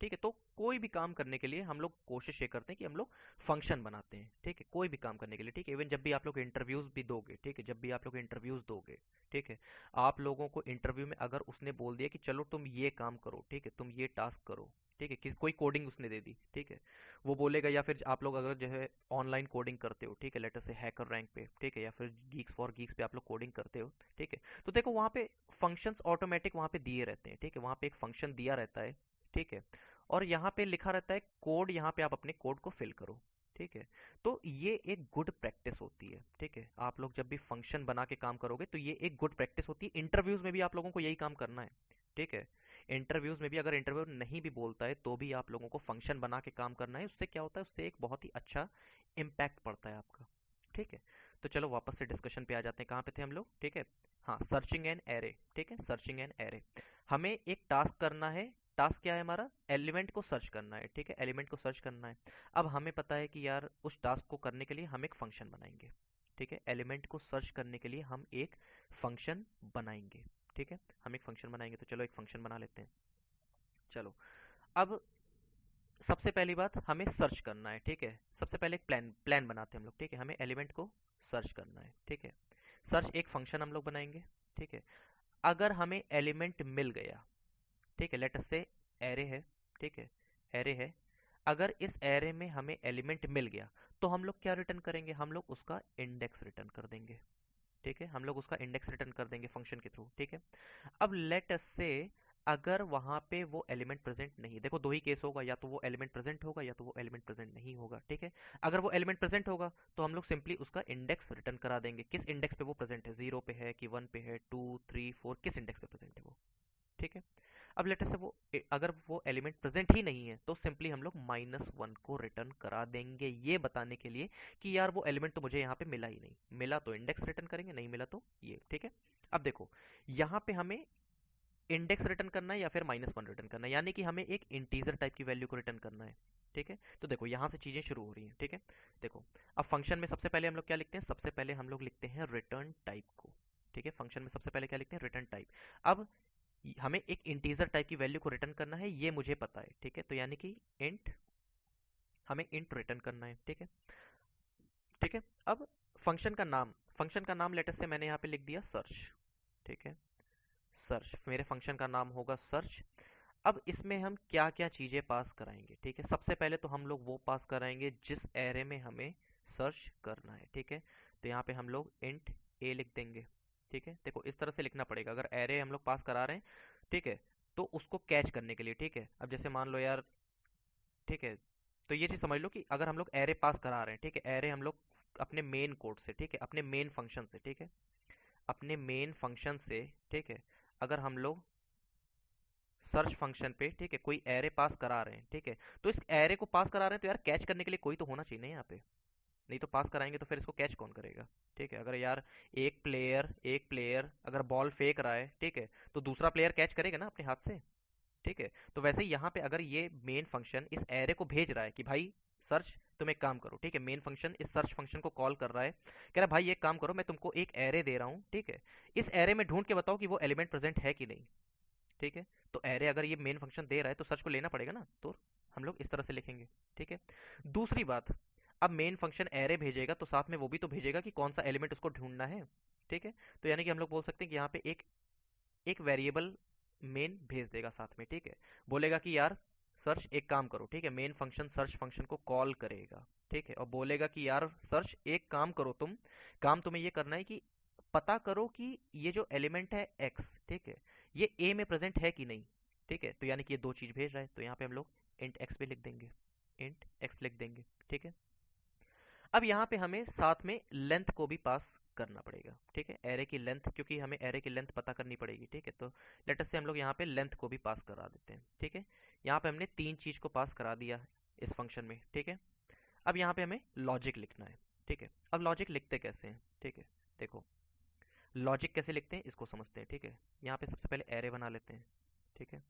ठीक है। तो कोई भी काम करने के लिए हम लोग कोशिश ये करते हैं कि हम लोग फंक्शन बनाते हैं, ठीक है, कोई भी काम करने के लिए, ठीक है। इवन जब भी आप लोग इंटरव्यूज भी दोगे, ठीक है, जब भी आप लोग इंटरव्यूज दोगे, ठीक है, आप लोगों को इंटरव्यू में अगर उसने बोल दिया कि चलो तुम ये काम करो, ठीक है, तुम ये टास्क करो, ठीक है, कोई कोडिंग उसने दे दी, ठीक है, वो बोलेगा, या फिर आप लोग अगर जो है ऑनलाइन कोडिंग करते हो, ठीक है, लेटर से हैकर रैंक पे, ठीक है, या फिर गीक्स फॉर गीक्स पे आप लोग कोडिंग करते हो, ठीक है, तो देखो वहाँ पे फंक्शंस ऑटोमेटिक वहाँ पे दिए रहते हैं, ठीक है, वहाँ पे एक फंक्शन दिया रहता है, ठीक है, और यहाँ पे लिखा रहता है कोड, यहाँ पे आप अपने कोड को फिल करो, ठीक है। तो ये एक गुड प्रैक्टिस होती है, ठीक है, आप लोग जब भी फंक्शन बना के काम करोगे तो ये एक गुड प्रैक्टिस होती है। इंटरव्यूज में भी आप लोगों को यही काम करना है, ठीक है। इंटरव्यूज में भी अगर इंटरव्यू नहीं भी बोलता है तो भी आप लोगों को फंक्शन बना के काम करना है। उससे क्या होता है, उससे एक बहुत ही अच्छा इम्पैक्ट पड़ता है आपका, ठीक है। तो चलो वापस से डिस्कशन पे आ जाते हैं, कहाँ पे थे हम लोग, ठीक है। हाँ, सर्चिंग एन एरे, ठीक है, सर्चिंग एन एरे। हमें एक टास्क करना है। टास्क क्या है हमारा, एलिमेंट को सर्च करना है, ठीक है, एलिमेंट को सर्च करना है। अब हमें पता है कि यार उस टास्क को करने के लिए हम एक फंक्शन बनाएंगे, ठीक है, एलिमेंट को सर्च करने के लिए हम एक फंक्शन बनाएंगे, ठीक है, हम एक फंक्शन बनाएंगे। तो चलो एक फंक्शन बना लेते हैं। चलो, अब सबसे पहली बात हमें सर्च करना है, ठीक है। सबसे पहले एक प्लान प्लान बनाते हैं हम लोग, ठीक है, हमें एलिमेंट को सर्च करना है, ठीक है। सर्च एक फंक्शन हम लोग बनाएंगे, ठीक है। अगर हमें एलिमेंट मिल गया, ठीक है, लेट अस से एरे है, ठीक है, एरे है। अगर इस एरे में हमें एलिमेंट मिल गया तो हम लोग क्या रिटर्न करेंगे, हम लोग उसका इंडेक्स रिटर्न कर देंगे, ठीक है, हम लोग उसका इंडेक्स रिटर्न कर देंगे फंक्शन के थ्रू, ठीक है। अब लेट अस से अगर वहां पे वो एलिमेंट प्रेजेंट नहीं, देखो दो ही केस होगा, या तो वो एलिमेंट प्रेजेंट होगा या तो वो एलिमेंट प्रेजेंट नहीं होगा, ठीक है। अगर वो एलिमेंट प्रेजेंट होगा तो हम लोग सिंपली उसका इंडेक्स रिटर्न करा देंगे। किस इंडेक्स पे वो प्रेजेंट है, 0 पे है कि 1 पे है, 2 3 4, किस इंडेक्स पे प्रेजेंट है वो, ठीक है। अब लेटर से वो अगर वो एलिमेंट प्रेजेंट ही नहीं है तो सिंपली हम लोग -1 को रिटर्न करा देंगे, ये बताने के लिए कि यार वो एलिमेंट तो मुझे यहाँ पे मिला ही नहीं, मिला तो इंडेक्स रिटर्न करेंगे, नहीं मिला तो ये, ठीक है। अब देखो, यहाँ पे हमें इंडेक्स रिटर्न करना है या फिर -1 रिटर्न करना है, यानी कि हमें एक इंटीजर टाइप की वैल्यू को रिटर्न करना है, ठीक है। तो देखो यहाँ से चीजें शुरू हो रही हैं, ठीक है। देखो, अब फंक्शन में सबसे पहले हम लोग क्या लिखते हैं, सबसे पहले हम लोग लिखते हैं रिटर्न टाइप को, ठीक है। फंक्शन में सबसे पहले क्या लिखते हैं, रिटर्न टाइप। अब हमें एक इंटीजर टाइप की वैल्यू को रिटर्न करना है, ये मुझे पता है, ठीक है। तो यानी कि इंट, हमें इंट रिटर्न करना है, ठीक है, ठीक है। अब फंक्शन का नाम लेटेस्ट से मैंने यहाँ पे लिख दिया सर्च, ठीक है, सर्च, मेरे फंक्शन का नाम होगा सर्च। अब इसमें हम क्या क्या चीजें पास कराएंगे, ठीक है। सबसे पहले तो हम लोग वो पास कराएंगे जिस एरे में हमें सर्च करना है, ठीक है। तो यहाँ पे हम लोग इंट ए लिख देंगे, ठीक है। देखो इस तरह से लिखना पड़ेगा, अगर एरे हम लोग पास करा रहे हैं, ठीक है, तो उसको कैच करने के लिए, ठीक है। अब जैसे मान लो यार, ठीक है, तो ये चीज समझ लो कि अगर हम लोग एरे पास करा रहे हैं, ठीक है, एरे हम लोग अपने मेन कोड से, ठीक है, अपने मेन फंक्शन से, ठीक है, अपने मेन फंक्शन से, ठीक है, अगर हम लोग सर्च फंक्शन पे, ठीक है, कोई एरे पास करा रहे हैं, ठीक है, तो इस एरे को पास करा रहे हैं तो यार कैच करने के लिए कोई तो होना चाहिए ना यहाँ पे, नहीं तो पास कराएंगे तो फिर इसको कैच कौन करेगा, ठीक है। अगर यार एक प्लेयर अगर बॉल फेंक रहा है, ठीक है, तो दूसरा प्लेयर कैच करेगा ना अपने हाथ से, ठीक है। तो वैसे ही यहाँ पे अगर ये मेन फंक्शन इस एरे को भेज रहा है कि भाई सर्च, तुम एक काम करो, ठीक है, मेन फंक्शन इस सर्च फंक्शन को कॉल कर रहा है, कह रहा है भाई एक काम करो, मैं तुमको एक एरे दे रहा हूँ, ठीक है, इस एरे में ढूंढ के बताओ कि वो एलिमेंट प्रेजेंट है कि नहीं, ठीक है। तो एरे अगर ये मेन फंक्शन दे रहा है तो सर्च को लेना पड़ेगा ना, तो हम लोग इस तरह से लिखेंगे, ठीक है। दूसरी बात, अब मेन फंक्शन एरे भेजेगा तो साथ में वो भी तो भेजेगा कि कौन सा एलिमेंट उसको ढूंढना है, ठीक है। तो यानी कि हम लोग बोल सकते हैं कि यहाँ पे एक एक वेरिएबल मेन भेज देगा साथ में, ठीक है। बोलेगा कि यार सर्च एक काम करो, ठीक है, मेन फंक्शन सर्च फंक्शन को कॉल करेगा, ठीक है, और बोलेगा कि यार सर्च एक काम करो तुम, काम तुम्हें ये करना है कि पता करो कि ये जो एलिमेंट है एक्स, ठीक है, ये ए में प्रेजेंट है कि नहीं, ठीक है। तो यानी कि ये दो चीज भेज रहा है, तो यहाँ पे हम लोग इंट एक्स भी लिख देंगे, इंट एक्स लिख देंगे, ठीक है। अब यहाँ पे हमें साथ में लेंथ को भी पास करना पड़ेगा, ठीक है, एरे की लेंथ, क्योंकि हमें एरे की लेंथ पता करनी पड़ेगी, ठीक है। तो लेटस से हम लोग यहाँ पे लेंथ को भी पास करा देते हैं, ठीक है। यहाँ पे हमने तीन चीज को पास करा दिया इस फंक्शन में, ठीक है। अब यहाँ पे हमें लॉजिक लिखना है, ठीक है। अब लॉजिक लिखते कैसे हैं, ठीक है, देखो लॉजिक कैसे लिखते हैं इसको समझते हैं, ठीक है। यहाँ पे सबसे पहले एरे बना लेते हैं, ठीक है।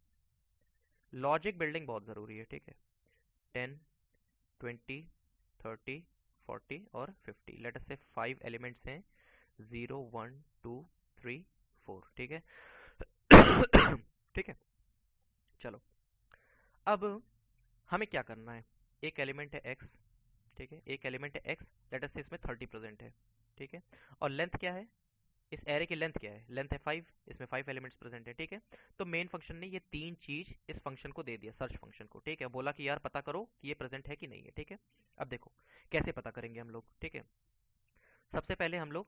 लॉजिक बिल्डिंग बहुत जरूरी है, ठीक है। 10 20 30 40 और 50। लेट अस से 5 एलिमेंट्स हैं, 0 1 2 3 4। ठीक है। ठीक है। चलो, अब हमें क्या करना है। एक एलिमेंट है x, ठीक है, एक एलिमेंट है x, लेट अस से इसमें 30 प्रेजेंट है। ठीक है। और लेंथ क्या है, इस एरे की लेंथ क्या है, लेंथ है 5, इसमें 5 एलिमेंट्स प्रेजेंट है। ठीक है। तो मेन फंक्शन ने ये तीन चीज इस फंक्शन को दे दिया, सर्च फंक्शन को। ठीक है। बोला कि यार पता करो कि ये प्रेजेंट है कि नहीं है। ठीक है। अब देखो कैसे पता करेंगे हम लोग। ठीक है। सबसे पहले हम लोग,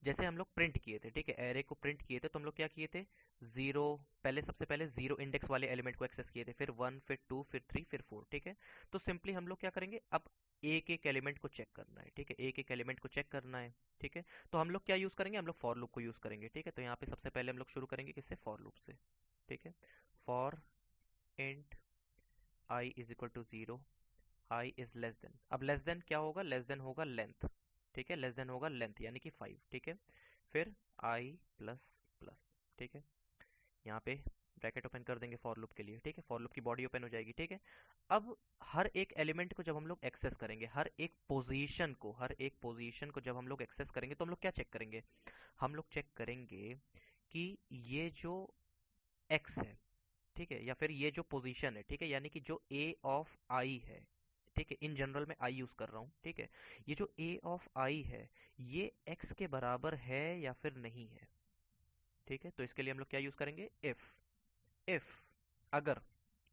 जैसे हम लोग प्रिंट किए थे, ठीक है, एरे को प्रिंट किए थे, तो हम लोग क्या किए थे, जीरो, पहले सबसे पहले जीरो इंडेक्स वाले एलिमेंट को एक्सेस किए थे, फिर 1 फिर 2 फिर 3 फिर 4। ठीक है। तो सिंपली हम लोग क्या करेंगे, अब एक एक एलिमेंट को चेक करना है। ठीक है। एक एक एलिमेंट को चेक करना है। ठीक है। तो हम लोग क्या यूज करेंगे, हम लोग फॉर लूप को यूज करेंगे। ठीक है। तो यहाँ पे सबसे पहले हम लोग शुरू करेंगे किससे, फॉर लूप से। ठीक है। For int I is equal to zero, I is less than, अब लेस देन क्या होगा, लेस देन होगा लेंथ। ठीक है। लेस देन होगा लेंथ यानी कि 5। ठीक है। फिर आई प्लस प्लस। ठीक है। यहाँ पे ब्रैकेट ओपन कर देंगे फॉर लूप के लिए। ठीक है। फॉर लूप की बॉडी ओपन हो जाएगी। ठीक है। अब हर एक एलिमेंट को जब हम लोग एक्सेस करेंगे, हर एक पोजीशन को जब हम लोग एक्सेस करेंगे, तो हम लोग क्या चेक करेंगे, हम लोग चेक करेंगे कि ये जो एक्स है, ठीक है, या फिर ये जो पोजीशन है, ठीक है, यानी कि जो ए ऑफ आई है, ठीक है, इन जनरल में आई यूज कर रहा हूं। ठीक है। ये जो ए ऑफ आई है, ये एक्स के बराबर है या फिर नहीं है। ठीक है। तो इसके लिए हम लोग क्या यूज करेंगे, इफ अगर,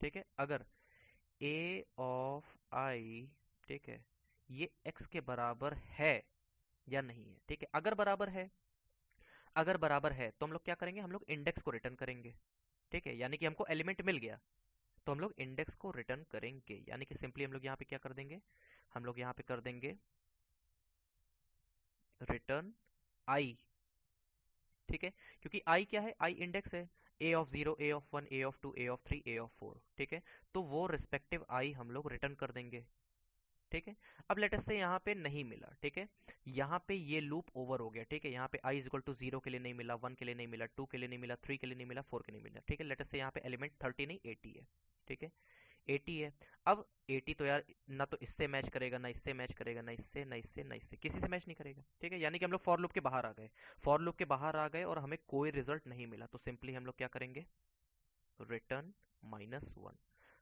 ठीक है, अगर ए ऑफ आई, ठीक है, ये एक्स के बराबर है या नहीं है। ठीक है। अगर बराबर है, अगर बराबर है तो हम लोग क्या करेंगे, हम लोग इंडेक्स को रिटर्न करेंगे। ठीक है। यानी कि हमको एलिमेंट मिल गया, तो हम लोग इंडेक्स को रिटर्न करेंगे। यानी कि सिंपली हम लोग यहाँ पे क्या कर देंगे, हम लोग यहाँ पे कर देंगे रिटर्न आई। ठीक है। क्योंकि आई क्या है, आई इंडेक्स है, A of zero, A of one, A of two, A of three, A of four. ठीक है। तो वो रिस्पेक्टिव आई हम लोग रिटर्न कर देंगे। ठीक है। अब लेटेस्ट से यहाँ पे नहीं मिला, ठीक है, यहाँ पे ये लूप ओवर हो गया। ठीक है। यहाँ पे आई इक्वल टू जीरो के लिए नहीं मिला, वन के लिए नहीं मिला, टू के लिए नहीं मिला, थ्री के लिए नहीं मिला, फोर के लिए नहीं मिला। ठीक है। लेटेस्ट से यहाँ पे एलिमेंट 30 नहीं 80 है। ठीक है। 80 है। अब 80 तो यार ना तो इससे मैच करेगा, ना इससे मैच करेगा, ना इससे, ना इससे, ना इससे, किसी से मैच नहीं करेगा। ठीक है। यानी कि हम लोग फॉर लूप के बाहर आ गए, फॉर लूप के बाहर आ गए और हमें कोई रिजल्ट नहीं मिला। तो सिंपली हम लोग क्या करेंगे, रिटर्न -1।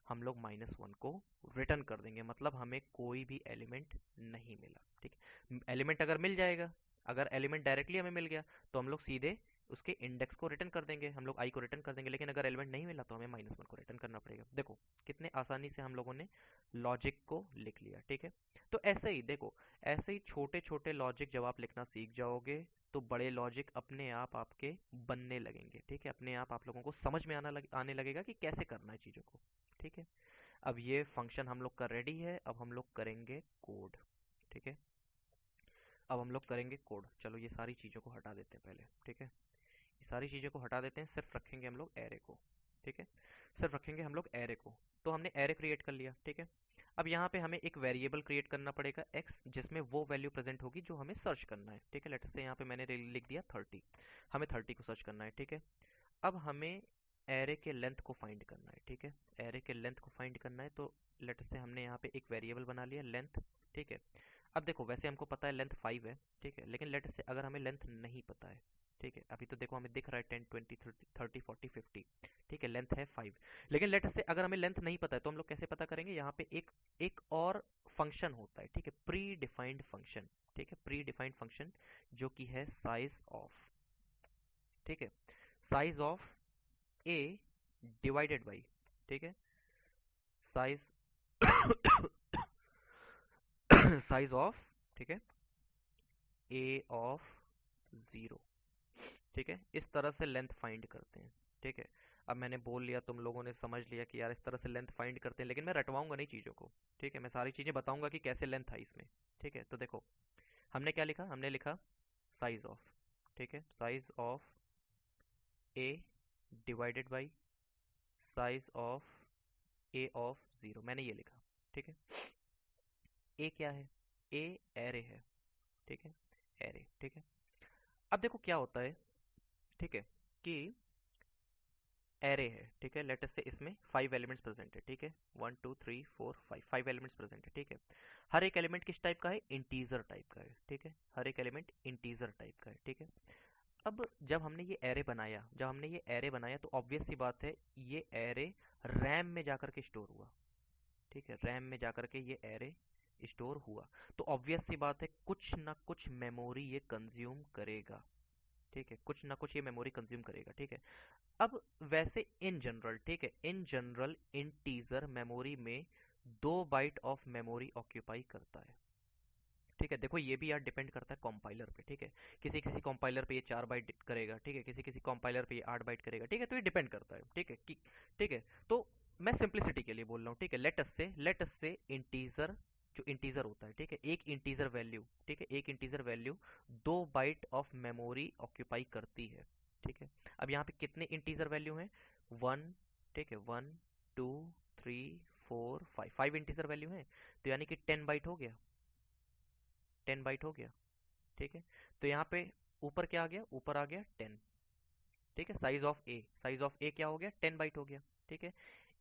हम लोग -1 को रिटर्न कर देंगे, मतलब हमें कोई भी एलिमेंट नहीं मिला। ठीक है। एलिमेंट अगर मिल जाएगा, अगर एलिमेंट डायरेक्टली हमें मिल गया, तो हम लोग सीधे उसके इंडेक्स को रिटर्न कर देंगे, हम लोग आई को रिटर्न कर देंगे। लेकिन अगर एलिमेंट नहीं मिला तो हमें -1 को रिटर्न करना पड़ेगा। देखो कितने आसानी से हम लोगों ने लॉजिक को लिख लिया। ठीक है। तो ऐसे ही देखो, ऐसे ही छोटे छोटे लॉजिक जब आप लिखना सीख जाओगे, तो बड़े लॉजिक अपने आप आपके बनने लगेंगे। ठीक है। अपने आप लोगों को समझ में आने लगेगा कि कैसे करना है चीज़ों को। ठीक है। अब ये फंक्शन हम लोग का रेडी है, अब हम लोग करेंगे कोड। ठीक है। अब हम लोग करेंगे कोड। चलो ये सारी चीज़ों को हटा देते हैं पहले। ठीक है। ये सारी चीज़ों को हटा देते हैं, सिर्फ रखेंगे हम लोग एरे को। ठीक है। सिर्फ रखेंगे हम लोग एरे को। तो हमने एरे क्रिएट कर लिया। ठीक है। अब यहाँ पे हमें एक वेरिएबल क्रिएट करना पड़ेगा x, जिसमें वो वैल्यू प्रेजेंट होगी जो हमें सर्च करना है। ठीक है। लेटर से यहाँ पे मैंने लिख दिया 30, हमें 30 को सर्च करना है। ठीक है। अब हमें एरे के लेंथ को फाइंड करना है। ठीक है। एरे के लेंथ को फाइंड करना है, तो लेटर से हमने यहाँ पे एक वेरिएबल बना लिया लेंथ। ठीक है। अब देखो वैसे हमको पता है लेंथ 5 है। ठीक है। लेकिन लेटर से अगर हमें लेंथ नहीं पता है, ठीक है, अभी तो देखो हमें दिख रहा है 10 20 30 40 50। ठीक है। लेंथ है 5, लेकिन लेटर से अगर हमें लेंथ नहीं पता है तो हम लोग कैसे पता करेंगे, यहाँ पे एक एक और फंक्शन होता है। ठीक है। Pre defined function. ठीक है। प्री डिफाइंड फंक्शन जो कि है साइज ऑफ। ठीक है। Size of A divided by, ठीक है, साइज साइज ऑफ, ठीक है, ए ऑफ जीरो। ठीक है। इस तरह से लेंथ फाइंड करते हैं। ठीक है। अब मैंने बोल लिया, तुम लोगों ने समझ लिया कि यार इस तरह से लेंथ फाइंड करते हैं, लेकिन मैं रटवाऊंगा नहीं चीज़ों को। ठीक है। मैं सारी चीज़ें बताऊंगा कि कैसे लेंथ आई इसमें। ठीक है। तो देखो हमने क्या लिखा, हमने लिखा साइज ऑफ, ठीक है, size of A divided by size of A of zero, मैंने ये लिखा। ठीक है। ए क्या है, ए एरे है। ठीक है। एरे। ठीक है। अब देखो क्या होता है, ठीक है, कि एरे है, ठीक है, लेट अस से इसमें 5 एलिमेंट्स प्रेजेंट है, ठीक है, 1 2 3 4 5, 5 एलिमेंट्स प्रेजेंट है, ठीक है। हर एक एलिमेंट किस टाइप का है? इंटीजर टाइप का है, ठीक है, हर एक एलिमेंट इंटीजर टाइप का है, ठीक है। अब जब हमने ये एरे बनाया तो ऑब्वियस सी बात है, ये एरे रैम में जाकर के स्टोर हुआ, ठीक है, रैम में जाकर के ये एरे स्टोर हुआ। तो ऑब्वियस सी बात है, कुछ ना कुछ मेमोरी ये कंज्यूम करेगा, ठीक है, कुछ ना कुछ ये मेमोरी कंज्यूम करेगा, ठीक है। अब वैसे इन जनरल, ठीक है, इन जनरल इंटीजर मेमोरी में 2 बाइट ऑफ मेमोरी ऑक्यूपाई करता है, ठीक है। देखो ये भी यार डिपेंड करता है कॉम्पाइलर पे, ठीक है, किसी किसी कॉम्पाइलर पे ये 4 बाइट करेगा, ठीक है, किसी किसी कॉम्पाइलर पे ये 8 बाइट करेगा, ठीक है, तो ये डिपेंड करता है, ठीक है, कि ठीक है। तो मैं सिंप्लिसिटी के लिए बोल रहा हूँ, ठीक है, लेट अस से इंटीजर, जो इंटीजर होता है, ठीक है, एक इंटीजर वैल्यू, ठीक है, एक integer value 2 byte of memory occupy करती है, ठीक है। अब यहाँ पे कितने इंटीजर वैल्यू हैं? 1, ठीक है, 1 2 3 4 5, 5 इंटीजर वैल्यू हैं, तो यानी कि 10 बाइट हो गया, 10 बाइट हो गया, ठीक है। तो यहाँ पे ऊपर क्या आ गया? ऊपर आ गया 10, ठीक है। साइज ऑफ ए क्या हो गया? 10 बाइट हो गया, ठीक है।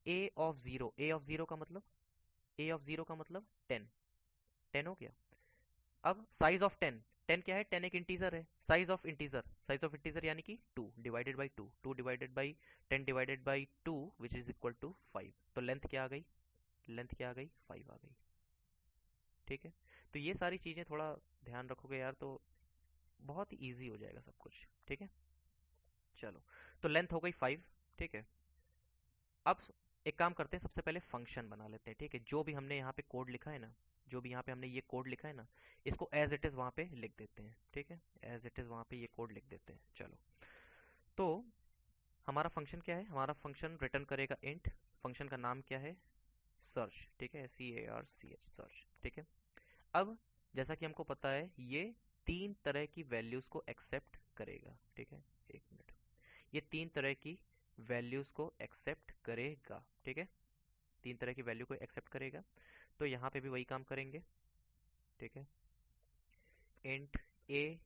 ए ऑफ जीरो का मतलब 10 हो गया। अब साइज ऑफ 10, 10 क्या है? 10 एक इंटीजर है। साइज ऑफ इंटीजर यानी कि 2 divided by 2, 2 divided by 10 divided by 2 which is equal to 5। तो लेंथ क्या आ गई? लेंथ क्या आ गई? 5 आ गई, ठीक है। तो ये सारी चीजें थोड़ा ध्यान रखोगे यार तो बहुत ही ईजी हो जाएगा सब कुछ, ठीक है। चलो, तो लेंथ हो गई 5, ठीक है। अब एक काम करते हैं, सबसे पहले फंक्शन बना लेते हैं, ठीक है। जो भी हमने यहाँ पे कोड लिखा है ना, जो भी यहाँ पे हमने ये कोड लिखा है ना, इसको एज इट इज़ वहाँ पे लिख देते हैं, ठीक है, एज इट इज़ वहाँ पे ये कोड लिख देते हैं। चलो, तो हमारा फंक्शन क्या है? हमारा फंक्शन रिटर्न करेगा इंट। फंक्शन का नाम क्या है? सर्च, ठीक है, CARCH, सर्च, ठीक है। अब जैसा कि हमको पता है, ये 3 तरह की वैल्यूज को एक्सेप्ट करेगा, ठीक है, एक मिनट, ये 3 तरह की वैल्यूज को एक्सेप्ट करेगा, ठीक है, 3 तरह की वैल्यू को एक्सेप्ट करेगा। तो यहाँ पे भी वही काम करेंगे, ठीक है, इंट ए,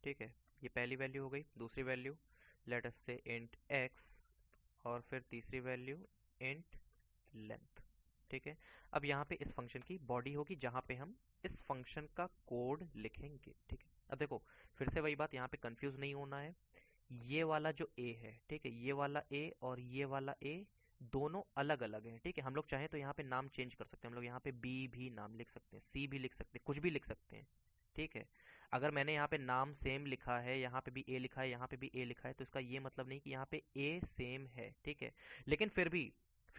ठीक है, ये पहली वैल्यू हो गई। दूसरी वैल्यू लेट अस से इंट एक्स, और फिर तीसरी वैल्यू इंट लेंथ, ठीक है। अब यहाँ पे इस फंक्शन की बॉडी होगी जहाँ पे हम इस फंक्शन का कोड लिखेंगे, ठीक है। अब देखो, फिर से वही बात, यहाँ पे कंफ्यूज नहीं होना है। ये वाला जो ए है, ठीक है, ये वाला ए और ये वाला ए दोनों अलग अलग हैं, ठीक है। हम लोग चाहें तो यहाँ पे नाम चेंज कर सकते हैं, हम लोग यहाँ पे बी भी नाम लिख सकते हैं, सी भी लिख सकते हैं, कुछ भी लिख सकते हैं, ठीक है। अगर मैंने यहाँ पे नाम सेम लिखा है, यहाँ पे भी ए लिखा है, यहाँ पे भी ए लिखा है, तो इसका ये मतलब नहीं कि यहाँ पे ए सेम है, ठीक है। लेकिन फिर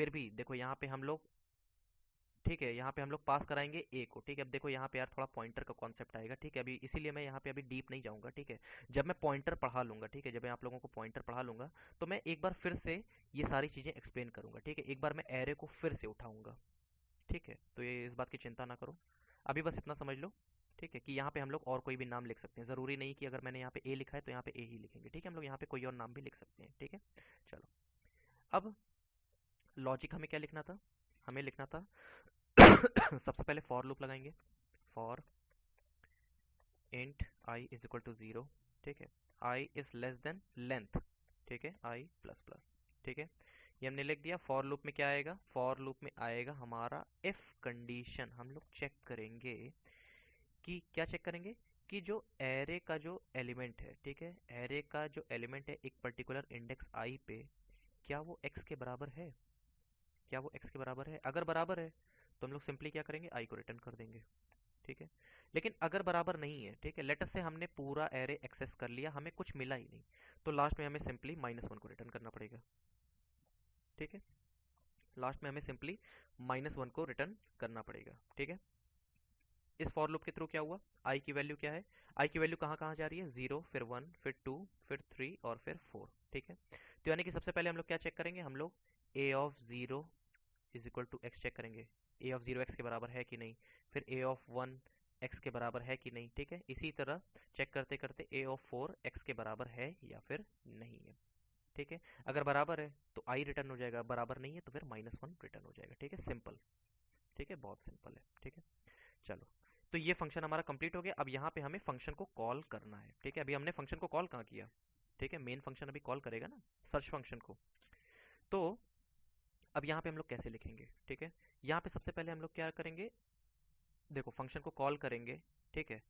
भी देखो यहाँ पे हम लोग, ठीक है, यहाँ पे हम लोग पास कराएंगे ए को, ठीक है। अब देखो यहाँ पे यार थोड़ा पॉइंटर का कॉन्सेप्ट आएगा, ठीक है, अभी इसीलिए मैं यहाँ पे अभी डीप नहीं जाऊँगा, ठीक है। जब मैं पॉइंटर पढ़ा लूँगा, ठीक है, जब मैं आप लोगों को पॉइंटर पढ़ा लूँगा, तो मैं एक बार फिर से ये सारी चीज़ें एक्सप्लेन करूँगा, ठीक है। एक बार मैं एरे को फिर से उठाऊँगा, ठीक है, तो ये इस बात की चिंता ना करो। अभी बस इतना समझ लो, ठीक है, कि यहाँ पे हम लोग और कोई भी नाम लिख सकते हैं, ज़रूरी नहीं कि अगर मैंने यहाँ पे ए लिखा है तो यहाँ पे ए ही लिखेंगे, ठीक है, हम लोग यहाँ पे कोई और नाम भी लिख सकते हैं, ठीक है। चलो, अब लॉजिक हमें क्या लिखना था? हमें लिखना था सबसे पहले फॉर लूप लगाएंगे, for int I is equal to 0, ठीक है, I is less than length, ठीक है, आई प्लस प्लस, ठीक है, ये हमने लिख दिया। फॉर लूप में क्या आएगा? फॉर लूप में आएगा हमारा इफ कंडीशन। हम लोग चेक करेंगे कि क्या चेक करेंगे? कि जो एरे का जो एलिमेंट है, ठीक है, एरे का जो एलिमेंट है एक पर्टिकुलर इंडेक्स आई पे, क्या वो एक्स के बराबर है? क्या वो एक्स के बराबर है? अगर बराबर है तो हम लोग सिंपली क्या करेंगे? आई को रिटर्न कर देंगे, ठीक है। लेकिन अगर बराबर नहीं है, ठीक है, लेट अस से हमने पूरा एरे एक्सेस कर लिया, हमें कुछ मिला ही नहीं, तो लास्ट में हमें सिंपली -1 को रिटर्न करना पड़ेगा, ठीक है। लास्ट में हमें सिंपली -1 को रिटर्न करना पड़ेगा, ठीक है। इस फॉर लूप के थ्रू क्या हुआ? आई की वैल्यू क्या है? आई की वैल्यू कहाँ कहाँ जा रही है? 0, फिर 1, फिर 2, फिर 3 और फिर 4, ठीक है। तो यानी कि सबसे पहले हम लोग क्या चेक करेंगे? हम लोग A of 0 is equal to X check करेंगे, ए ऑफ 0 एक्स के बराबर है कि नहीं। फिर ए ऑफ 1 एक्स के बराबर है कि नहीं, ठीक है। इसी तरह चेक करते करते ए ऑफ 4 एक्स के बराबर है या फिर नहीं है, ठीक है। अगर बराबर है तो आई रिटर्न हो जाएगा, बराबर नहीं है तो फिर -1 रिटर्न हो जाएगा, ठीक है, सिंपल, ठीक है, बहुत सिंपल है, ठीक है। चलो, तो ये फंक्शन हमारा कंप्लीट हो गया। अब यहाँ पे हमें फंक्शन को कॉल करना है, ठीक है। अभी हमने फंक्शन को कॉल कहाँ किया? ठीक है, मेन फंक्शन अभी कॉल करेगा ना सर्च फंक्शन को। तो अब यहाँ पे हम लोग कैसे लिखेंगे, ठीक है। यहाँ पे सबसे पहले हम लोग क्या करेंगे, देखो फंक्शन को कॉल करेंगे, ठीक है।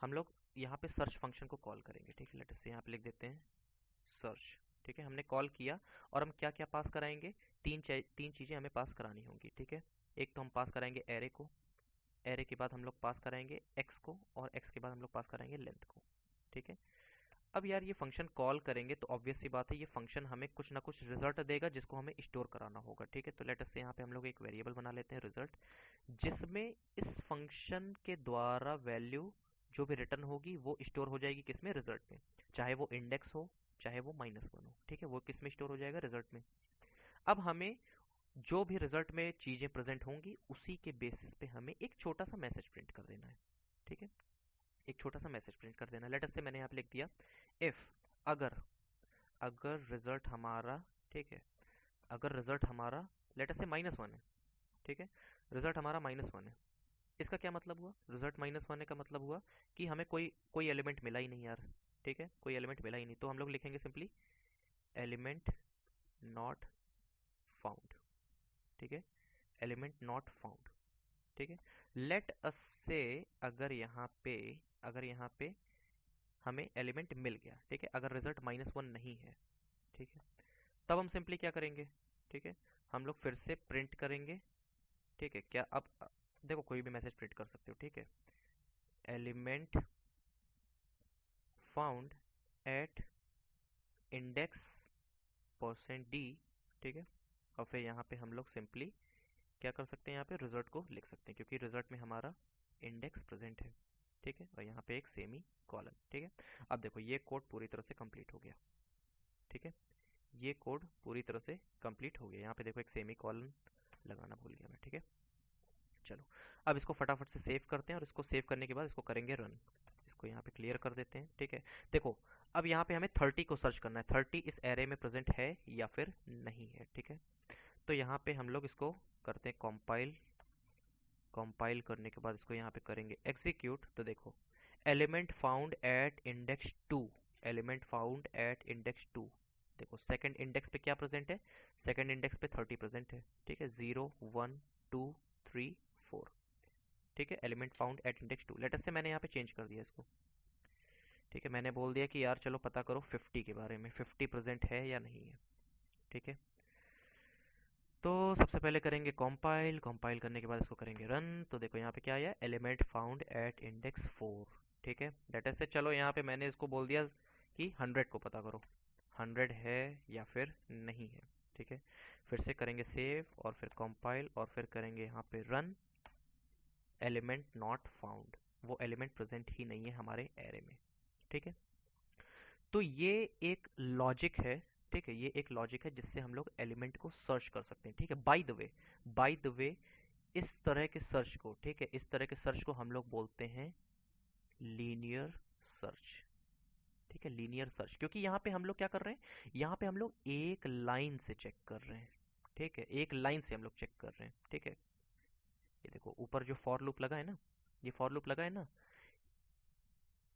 हम लोग यहाँ पे सर्च फंक्शन को कॉल करेंगे, ठीक है। लेट अस से यहाँ पे लिख देते हैं सर्च, ठीक है। हमने कॉल किया और हम क्या क्या पास कराएंगे, तीन चीज़ें हमें पास करानी होंगी, ठीक है। एक तो हम पास कराएंगे एरे को, एरे के बाद हम लोग पास कराएंगे एक्स को, और एक्स के बाद हम लोग पास कराएंगे लेंथ को, ठीक है। अब यार ये फंक्शन कॉल करेंगे तो ऑब्वियस सी बात है ये फंक्शन हमें कुछ ना कुछ रिजल्ट देगा जिसको हमें स्टोर कराना होगा, ठीक है। तो लेट अस से यहाँ पे हम लोग एक वेरिएबल बना लेते हैं रिजल्ट, जिसमें इस फंक्शन के द्वारा वैल्यू जो भी रिटर्न होगी वो स्टोर हो जाएगी किसमें, रिजल्ट में। चाहे वो इंडेक्स हो, चाहे वो -1 हो, ठीक है, वो किस में स्टोर हो जाएगा, रिजल्ट में। अब हमें जो भी रिजल्ट में चीजें प्रेजेंट होंगी उसी के बेसिस पे हमें एक छोटा सा मैसेज प्रिंट कर देना है, ठीक है। एक छोटा सा मैसेज प्रिंट कर देना है। लेट अस से मैंने यहाँ पे लिख दिया इफ, अगर, अगर रिजल्ट हमारा, ठीक है, अगर रिजल्ट हमारा लेट अस से -1 है, ठीक है, रिजल्ट हमारा -1 है। इसका क्या मतलब हुआ, रिजल्ट -1 है का मतलब हुआ कि हमें कोई कोई एलिमेंट मिला ही नहीं यार, ठीक है, कोई एलिमेंट मिला ही नहीं। तो हम लोग लिखेंगे सिंपली एलिमेंट नॉट फाउंड, ठीक है, एलिमेंट नॉट फाउंड, ठीक है। लेट अस से अगर यहाँ पे हमें एलिमेंट मिल गया, ठीक है, अगर रिजल्ट -1 नहीं है, ठीक है, तब हम सिंपली क्या करेंगे, ठीक है, हम लोग फिर से प्रिंट करेंगे, ठीक है। क्या अब देखो कोई भी मैसेज प्रिंट कर सकते हो, ठीक है, element found at index %d, ठीक है। और फिर यहाँ पे हम लोग सिंपली क्या कर सकते हैं, यहाँ पे रिजल्ट को लिख सकते हैं क्योंकि रिजल्ट में हमारा इंडेक्स प्रेजेंट है, ठीक है, और यहाँ पे एक सेमी कॉलन, ठीक है। अब देखो ये कोड पूरी तरह से कंप्लीट हो गया, ठीक है, ये कोड पूरी तरह से कंप्लीट हो गया। यहाँ पे देखो एक सेमी कॉलन लगाना भूल गया मैं, ठीक है। चलो अब इसको फटाफट से सेव करते हैं और इसको सेव करने के बाद इसको करेंगे रन। इसको यहाँ पे क्लियर कर देते हैं, ठीक है। देखो अब यहाँ पे हमें 30 को सर्च करना है, 30 इस एरे में प्रेजेंट है या फिर नहीं है, ठीक है। तो यहाँ पे हम लोग इसको करते हैं कंपाइल, कंपाइल करने के बाद इसको यहाँ पे करेंगे एग्जीक्यूट। तो देखो element found at index 2, element found at index 2, देखो सेकंड इंडेक्स पे क्या प्रेजेंट है, सेकंड इंडेक्स पे 30 प्रेजेंट है, ठीक है, 0 1 2 3 4, ठीक है, element found at index 2। Latest से मैंने यहाँ पे चेंज कर दिया इसको, ठीक है, मैंने बोल दिया कि यार चलो पता करो 50 के बारे में, 50 प्रेजेंट है या नहीं है, ठीक है। तो सबसे पहले करेंगे कंपाइल, कंपाइल करने के बाद इसको करेंगे रन। तो देखो यहाँ पे क्या आया, एलिमेंट फाउंड एट इंडेक्स 4, ठीक है। लेटेस्ट से चलो यहाँ पे मैंने इसको बोल दिया कि 100 को पता करो, 100 है या फिर नहीं है, ठीक है। फिर से करेंगे सेव और फिर कंपाइल और फिर करेंगे यहाँ पे रन, एलिमेंट नॉट फाउंड, वो एलिमेंट प्रेजेंट ही नहीं है हमारे एरे में, ठीक है। तो ये एक लॉजिक है, ठीक है, ये एक लॉजिक है जिससे हम लोग एलिमेंट को सर्च कर सकते हैं, ठीक है। By the way, by the way इस तरह के सर्च को, ठीक है, इस तरह के सर्च को हम लोग बोलते हैं लीनियर सर्च, ठीक है, लीनियर सर्च। क्योंकि यहाँ पे हम लोग क्या कर रहे हैं, यहाँ पे हम लोग एक लाइन से चेक कर रहे हैं, ठीक है, एक लाइन से हम लोग चेक कर रहे हैं, ठीक है। ये देखो ऊपर जो फॉर लूप लगा है ना, ये फॉर लूप लगा है ना,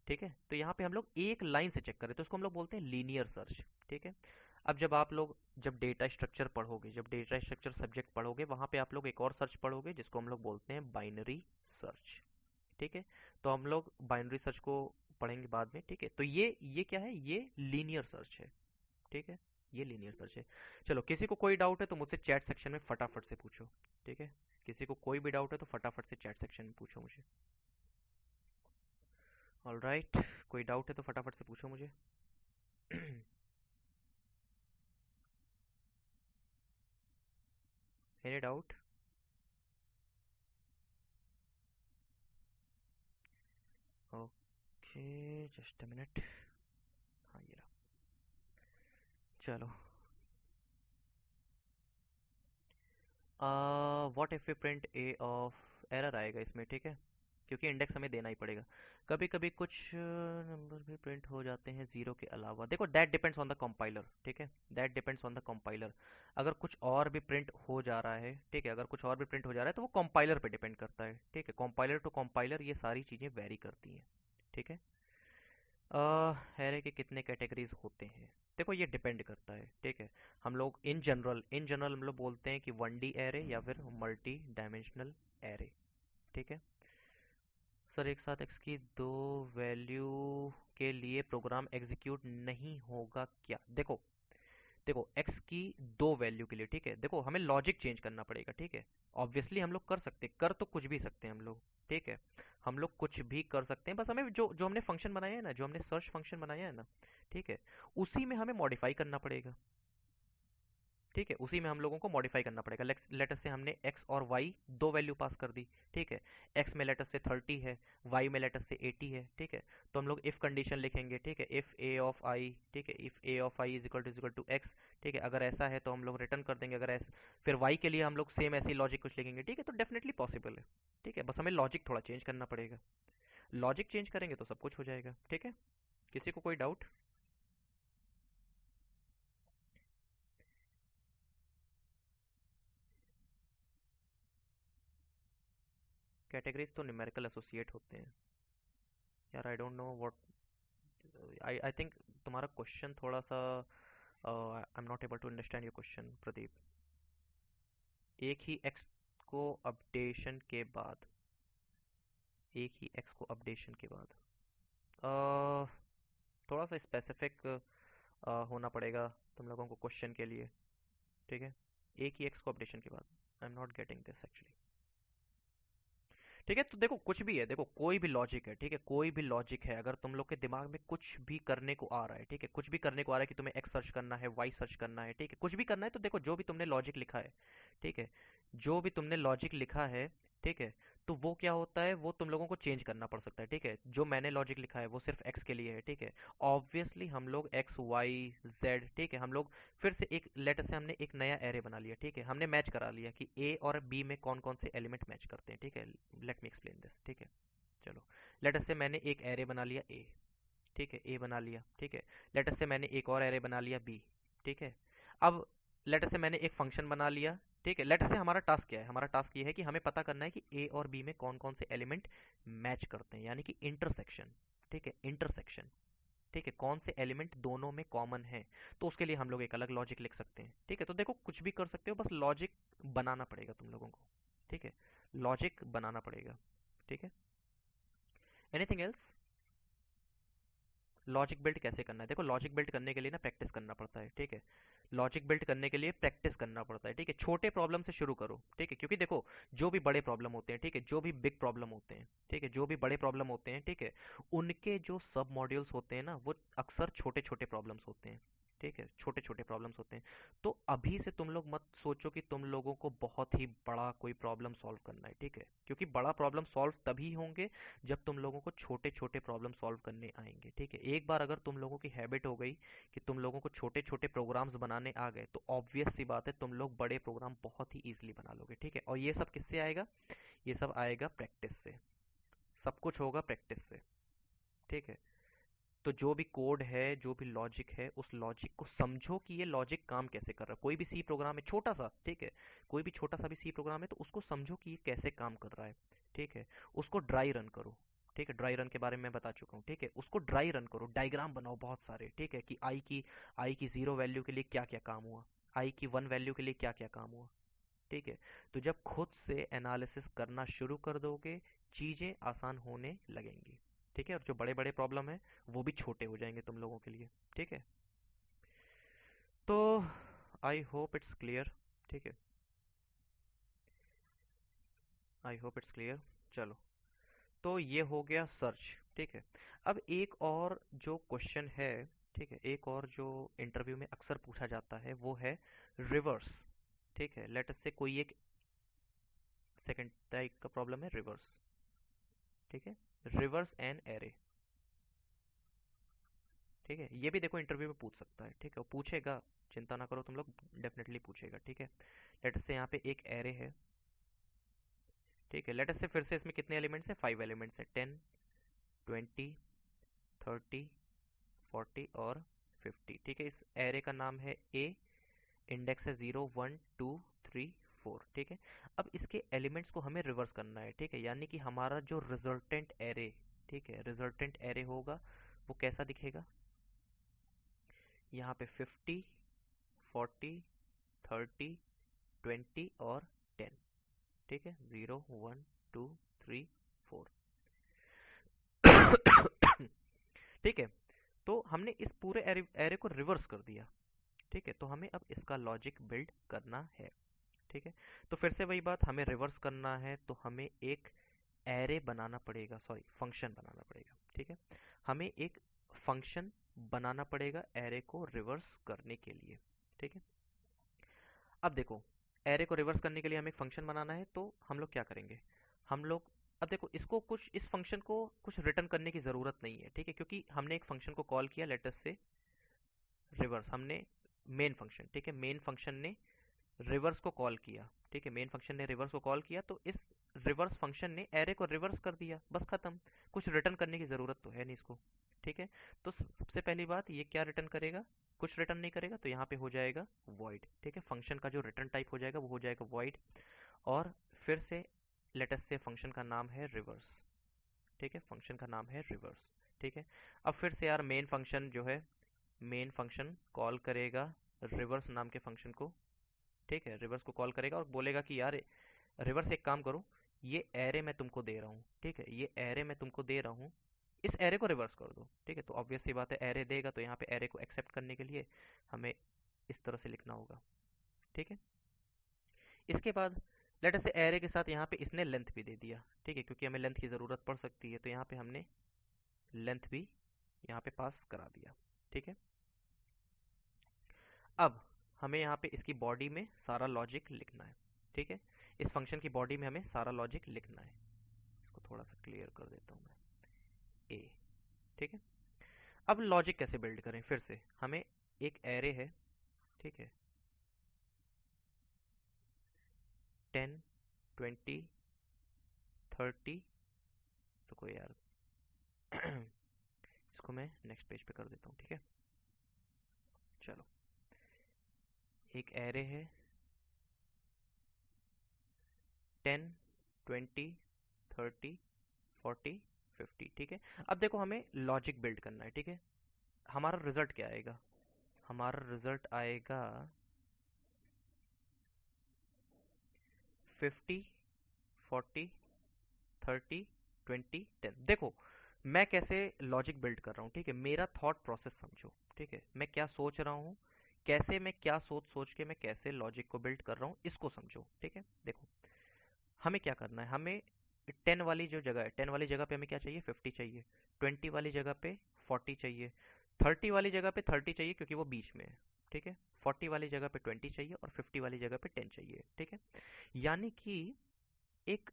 ठीक है। तो यहाँ पे हम लोग एक लाइन से चेक कर रहे हैं तो उसको हम लोग बोलते हैं लीनियर सर्च, ठीक है। अब जब आप लोग जब डेटा स्ट्रक्चर पढ़ोगे, जब डेटा स्ट्रक्चर सब्जेक्ट पढ़ोगे वहां पे आप लोग एक और सर्च पढ़ोगे जिसको हम लोग बोलते हैं बाइनरी सर्च, ठीक है। तो हम लोग बाइनरी सर्च को पढ़ेंगे बाद में, ठीक है। तो ये क्या है, ये लीनियर सर्च है, ठीक है, ये लीनियर सर्च है। चलो किसी को कोई डाउट है तो मुझसे चैट सेक्शन में फटाफट से पूछो, ठीक है। किसी को कोई भी डाउट है तो फटाफट से चैट सेक्शन में पूछो मुझे। ऑलराइट, कोई डाउट है तो फटाफट से पूछो मुझे। Any doubt? Okay, just a minute. हाँ ये रहा, चलो। What if we print A of, error आएगा इसमें, ठीक है, क्योंकि इंडेक्स हमें देना ही पड़ेगा। कभी कभी कुछ नंबर भी प्रिंट हो जाते हैं जीरो के अलावा, देखो that depends on the compiler, ठीक है, that depends on the compiler. अगर कुछ और भी प्रिंट हो जा रहा है, ठीक है, अगर कुछ और भी प्रिंट हो जा रहा है तो वो कंपाइलर पे डिपेंड करता है, ठीक है, कंपाइलर टू कंपाइलर ये सारी चीज़ें वेरी करती हैं, ठीक है। एरे के कितने कैटेगरीज होते हैं? देखो ये डिपेंड करता है, ठीक है। हम लोग इन जनरल हम लोग बोलते हैं कि 1D एरे या फिर मल्टी डायमेंशनल एरे, ठीक है। सर एक साथ x की दो वैल्यू के लिए प्रोग्राम एग्जीक्यूट नहीं होगा क्या? देखो देखो x की दो वैल्यू के लिए, ठीक है, देखो हमें लॉजिक चेंज करना पड़ेगा, ठीक है। ऑब्वियसली हम लोग कर सकते, कर तो कुछ भी सकते हैं हम लोग, ठीक है। हम लोग कुछ भी कर सकते हैं, बस हमें जो जो हमने फंक्शन बनाया है ना, जो हमने सर्च फंक्शन बनाया है ना, ठीक है, उसी में हमें मॉडिफाई करना पड़ेगा, ठीक है। उसी में हम लोगों को मॉडिफाई करना पड़ेगा। लेटस से हमने x और y दो वैल्यू पास कर दी, ठीक है। x में लेटस से 30 है, y में लेटस से 80 है, ठीक है। तो हम लोग इफ कंडीशन लिखेंगे, ठीक है, इफ a ऑफ i, ठीक है, if a of i is equal to x, ठीक है। अगर ऐसा है तो हम लोग रिटर्न कर देंगे, अगर ऐसा फिर y के लिए हम लोग सेम ऐसी लॉजिक कुछ लिखेंगे, ठीक है। तो डेफिनेटली पॉसिबल है, ठीक है, बस हमें लॉजिक थोड़ा चेंज करना पड़ेगा। लॉजिक चेंज करेंगे तो सब कुछ हो जाएगा, ठीक है। किसी को कोई डाउट? कैटेगरीज तो न्यूमेरिकल एसोसिएट होते हैं यार, I don't know what. I think तुम्हारा क्वेश्चन थोड़ा सा, I am not able to understand your question Pradeep. एक ही एक्स को अपडेशन के बाद, एक ही एक्स को अपडेशन के बाद, uh, थोड़ा सा स्पेसिफिक होना पड़ेगा तुम लोगों को क्वेश्चन के लिए, ठीक है। एक ही एक्स को अपडेशन के बाद, आई am not getting this actually, ठीक है। तो देखो कुछ भी है, देखो कोई भी लॉजिक है, ठीक है, कोई भी लॉजिक है, अगर तुम लोग के दिमाग में कुछ भी करने को आ रहा है, ठीक है, कुछ भी करने को आ रहा है कि तुम्हें एक्स सर्च करना है, वाई सर्च करना है, ठीक है, कुछ भी करना है, तो देखो जो भी तुमने लॉजिक लिखा है, ठीक है, जो भी तुमने लॉजिक लिखा है, ठीक है, तो वो क्या होता है, वो तुम लोगों को चेंज करना पड़ सकता है, ठीक है। जो मैंने लॉजिक लिखा है वो सिर्फ एक्स के लिए है, ठीक है। ऑब्वियसली हम लोग एक्स वाई जेड, ठीक है, हम लोग फिर से एक लेटर से हमने एक नया एरे बना लिया, ठीक है, हमने मैच करा लिया कि ए और बी में कौन कौन से एलिमेंट मैच करते हैं, ठीक है। लेट मी एक्सप्लेन दिस, ठीक है। चलो, लेटर से मैंने एक एरे बना लिया ए, ठीक है, ए बना लिया, ठीक है। लेटर से मैंने एक और एरे बना लिया बी, ठीक है। अब लेटर से मैंने एक फंक्शन बना लिया, ठीक है। लेटर से हमारा टास्क क्या है, हमारा टास्क ये है कि हमें पता करना है कि ए और बी में कौन कौन से एलिमेंट मैच करते हैं, यानी कि इंटरसेक्शन, ठीक है, इंटरसेक्शन, ठीक है, कौन से एलिमेंट दोनों में कॉमन है। तो उसके लिए हम लोग एक अलग लॉजिक लिख सकते हैं, ठीक है। तो देखो कुछ भी कर सकते हो, बस लॉजिक बनाना पड़ेगा तुम लोगों को, ठीक है, लॉजिक बनाना पड़ेगा, ठीक है। Anything else? लॉजिक बिल्ड कैसे करना है? देखो लॉजिक बिल्ड करने के लिए ना प्रैक्टिस करना पड़ता है, ठीक है। लॉजिक बिल्ड करने के लिए प्रैक्टिस करना पड़ता है, ठीक है। छोटे प्रॉब्लम से शुरू करो, ठीक है, क्योंकि देखो जो भी बड़े प्रॉब्लम होते हैं, ठीक है, जो भी बिग प्रॉब्लम होते हैं, ठीक है, जो भी बड़े प्रॉब्लम होते हैं, ठीक है, उनके जो सब मॉड्यूल्स होते हैं ना, वो अक्सर छोटे छोटे प्रॉब्लम्स होते हैं, ठीक है, छोटे छोटे प्रॉब्लम्स होते हैं। तो अभी से तुम लोग मत सोचो कि तुम लोगों को बहुत ही बड़ा कोई प्रॉब्लम सॉल्व करना है, ठीक है, क्योंकि बड़ा प्रॉब्लम सॉल्व तभी होंगे जब तुम लोगों को छोटे छोटे प्रॉब्लम सॉल्व करने आएंगे, ठीक है। एक बार अगर तुम लोगों की हैबिट हो गई कि तुम लोगों को छोटे छोटे प्रोग्राम्स बनाने आ गए, तो ऑब्वियस सी बात है तुम लोग बड़े प्रोग्राम बहुत ही ईजिली बना लोगे, ठीक है। और ये सब किससे आएगा? ये सब आएगा प्रैक्टिस से, सब कुछ होगा प्रैक्टिस से, ठीक है। तो जो भी कोड है, जो भी लॉजिक है, उस लॉजिक को समझो कि ये लॉजिक काम कैसे कर रहा है। कोई भी सी प्रोग्राम है छोटा सा, ठीक है, कोई भी छोटा सा भी सी प्रोग्राम है, तो उसको समझो कि ये कैसे काम कर रहा है, ठीक है। उसको ड्राई रन करो, ठीक है, ड्राई रन के बारे में बता चुका हूँ, ठीक है। उसको ड्राई रन करो, डायग्राम बनाओ बहुत सारे, ठीक है, कि आई की 0 वैल्यू के लिए क्या क्या काम हुआ, आई की 1 वैल्यू के लिए क्या क्या काम हुआ, ठीक है। तो जब खुद से एनालिसिस करना शुरू कर दोगे, चीजें आसान होने लगेंगी, ठीक है। और जो बड़े बड़े प्रॉब्लम है वो भी छोटे हो जाएंगे तुम लोगों के लिए, ठीक है। तो आई होप इट्स क्लियर, ठीक है, आई होप इट्स क्लियर। चलो, तो ये हो गया सर्च, ठीक है। अब एक और जो क्वेश्चन है, ठीक है, एक और जो इंटरव्यू में अक्सर पूछा जाता है वो है रिवर्स, ठीक है। लेट अस से कोई एक सेकंड टाइप का प्रॉब्लम है रिवर्स, ठीक है, रिवर्स एन एरे, ठीक है। ये भी देखो इंटरव्यू में पूछ सकता है, ठीक है, वो पूछेगा, चिंता ना करो तुम लोग, डेफिनेटली पूछेगा, ठीक है। लेट्स से यहाँ पे एक एरे है, ठीक है। लेट्स से फिर से इसमें कितने एलिमेंट्स हैं? 5 एलिमेंट्स हैं, 10, 20, 30, 40 और 50, ठीक है। इस एरे का नाम है ए, इंडेक्स है 0, 1, 2, 3, 4, ठीक है। अब इसके एलिमेंट्स को हमें रिवर्स करना है, ठीक है, यानी कि हमारा जो रिजल्टेंट एरे, ठीक है, रिजल्टेंट एरे होगा वो कैसा दिखेगा? यहाँ पे 50, 40, 30, 20 और 10। ठीक है, 0, 1, 2, 3, 4। ठीक है, तो हमने इस पूरे एरे को रिवर्स कर दिया। ठीक है, तो हमें अब इसका लॉजिक बिल्ड करना है। ठीक है, तो फिर से वही बात, हमें रिवर्स करना है तो हमें एक एरे बनाना पड़ेगा, सॉरी फंक्शन बनाना पड़ेगा। ठीक है, हमें एक फंक्शन बनाना पड़ेगा एरे को रिवर्स करने के लिए। ठीक है, अब देखो, एरे को रिवर्स करने के लिए हमें एक फंक्शन बनाना है, तो हम लोग क्या करेंगे? हम लोग अब देखो, इसको कुछ इस फंक्शन को कुछ रिटर्न करने की ज़रूरत नहीं है। ठीक है, क्योंकि हमने एक फंक्शन को कॉल किया, लेट अस से रिवर्स, हमने मेन फंक्शन, ठीक है, मेन फंक्शन ने रिवर्स को कॉल किया। ठीक है, मेन फंक्शन ने रिवर्स को कॉल किया, तो इस रिवर्स फंक्शन ने एरे को रिवर्स कर दिया, बस खत्म। कुछ रिटर्न करने की ज़रूरत तो है नहीं इसको। ठीक है, तो सबसे पहली बात, ये क्या रिटर्न करेगा? कुछ रिटर्न नहीं करेगा, तो यहाँ पे हो जाएगा वॉइड। ठीक है, फंक्शन का जो रिटर्न टाइप हो जाएगा वो हो जाएगा वॉइड। और फिर से लेट अस से फंक्शन का नाम है रिवर्स। ठीक है, फंक्शन का नाम है रिवर्स। ठीक है, अब फिर से यार मेन फंक्शन जो है, मेन फंक्शन कॉल करेगा रिवर्स नाम के फंक्शन को। ठीक है, रिवर्स को कॉल करेगा और बोलेगा कि यार रिवर्स एक काम करो, ये एरे मैं तुमको दे रहा हूँ। ठीक है, ये एरे मैं तुमको दे रहा हूँ, इस एरे को रिवर्स कर दो। ठीक है, तो ऑब्वियस सी बात है, एरे देगा तो यहाँ पे एरे को एक्सेप्ट करने के लिए हमें इस तरह से लिखना होगा। ठीक है, इसके बाद लेट अस से एरे के साथ यहाँ पे इसने लेंथ भी दे दिया। ठीक है, क्योंकि हमें लेंथ की ज़रूरत पड़ सकती है, तो यहाँ पे हमने लेंथ भी यहाँ पे पास करा दिया। ठीक है, अब हमें यहाँ पे इसकी बॉडी में सारा लॉजिक लिखना है। ठीक है, इस फंक्शन की बॉडी में हमें सारा लॉजिक लिखना है। इसको थोड़ा सा क्लियर कर देता हूँ मैं, ए। ठीक है, अब लॉजिक कैसे बिल्ड करें? फिर से हमें एक एरे है। ठीक है, 10, 20, 30, तो कोई यार इसको मैं नेक्स्ट पेज पे कर देता हूँ। ठीक है, चलो, एक एरे है 10, 20, 30, 40, 50। ठीक है, अब देखो हमें लॉजिक बिल्ड करना है। ठीक है, हमारा रिजल्ट क्या आएगा? हमारा रिजल्ट आएगा 50, 40, 30, 20, 10। देखो मैं कैसे लॉजिक बिल्ड कर रहा हूँ। ठीक है, मेरा थॉट प्रोसेस समझो। ठीक है, मैं क्या सोच रहा हूँ, कैसे मैं क्या सोच सोच के मैं कैसे लॉजिक को बिल्ड कर रहा हूँ, इसको समझो। ठीक है, देखो हमें क्या करना है, हमें 10 वाली जो जगह है, 10 वाली जगह पे हमें क्या चाहिए? 50 चाहिए। 20 वाली जगह पे 40 चाहिए। 30 वाली जगह पे 30 चाहिए क्योंकि वो बीच में है। ठीक है, 40 वाली जगह पे 20 चाहिए और 50 वाली जगह पे 10 चाहिए। ठीक है, यानी कि एक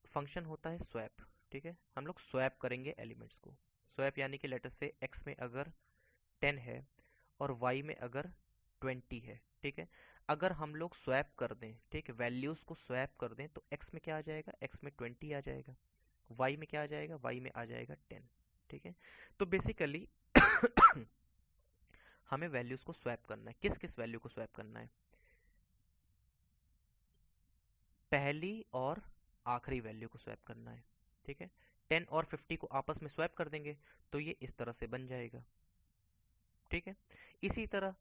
फंक्शन होता है स्वैप। ठीक है, हम लोग स्वैप करेंगे एलिमेंट्स को। स्वैप यानी कि लेटर से x में अगर 10 है और y में अगर 20 है। ठीक है, अगर हम लोग स्वैप कर दें, ठीक है, वैल्यूज को स्वैप कर दें, तो x में क्या आ जाएगा? x में 20 आ जाएगा। y में क्या आ जाएगा? y में आ जाएगा 10। ठीक है, तो बेसिकली हमें वैल्यूज को स्वैप करना है। किस किस वैल्यू को स्वैप करना है? पहली और आखिरी वैल्यू को स्वैप करना है। ठीक है, 10 और 50 को आपस में स्वैप कर देंगे तो ये इस तरह से बन जाएगा। ठीक है, इसी तरह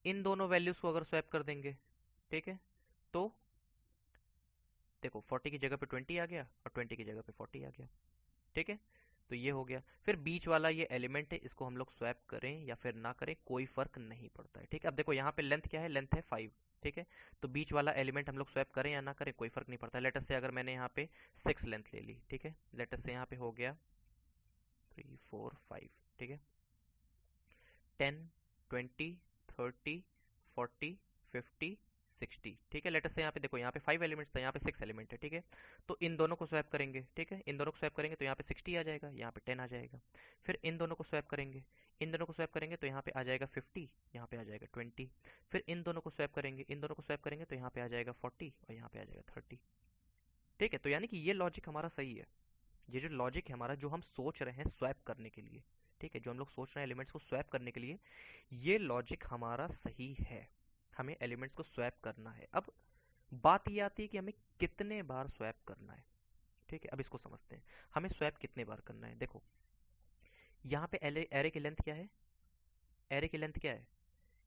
इन दोनों वैल्यूज को अगर स्वैप कर देंगे, ठीक है, तो देखो 40 की जगह पे 20 आ गया और 20 की जगह पे 40 आ गया। ठीक है, तो ये हो गया। फिर बीच वाला ये एलिमेंट है, इसको हम लोग स्वैप करें या फिर ना करें कोई फर्क नहीं पड़ता है। ठीक है, अब देखो यहाँ पे लेंथ क्या है? लेंथ है 5। ठीक है, तो बीच वाला एलिमेंट हम लोग स्वैप करें या ना करें कोई फर्क नहीं पड़ता। लेटस से अगर मैंने यहाँ पे 6 लेंथ ले ली, ठीक है, लेटस से यहाँ पे हो गया 3, 4, 5। ठीक है, 10, 20, 30, 40, 50, 60। ठीक है, लेटर से यहाँ पे देखो, यहाँ पे 5 एलिमेंट्स था, यहाँ पे 6 एलिमेंट है। ठीक है, तो इन दोनों को स्वैप करेंगे। ठीक है, इन दोनों को स्वैप करेंगे तो यहाँ पे 60 आ जाएगा, यहाँ पे 10 आ जाएगा। फिर इन दोनों को स्वैप करेंगे, इन दोनों को स्वैप करेंगे तो यहाँ पे आ जाएगा 50, यहाँ पे आ जाएगा 20। फिर इन दोनों को स्वैप करेंगे, इन दोनों को स्वैप करेंगे तो यहाँ पे आ जाएगा 40 और यहाँ पे आ जाएगा 30। ठीक है, तो यानी कि ये लॉजिक हमारा सही है। ये जो लॉजिक है हमारा, जो हम सोच रहे हैं स्वैप करने के लिए, ठीक है, जो हम लोग सोच रहे हैं एलिमेंट्स को स्वैप करने के लिए, ये लॉजिक हमारा सही है। हमें एलिमेंट्स को स्वैप करना है। अब बात ये आती है कि हमें कितने बार स्वैप करना है। ठीक है, अब इसको समझते हैं, हमें स्वैप कितने बार करना है। देखो यहाँ पे एरे की लेंथ क्या है? एरे की लेंथ क्या है?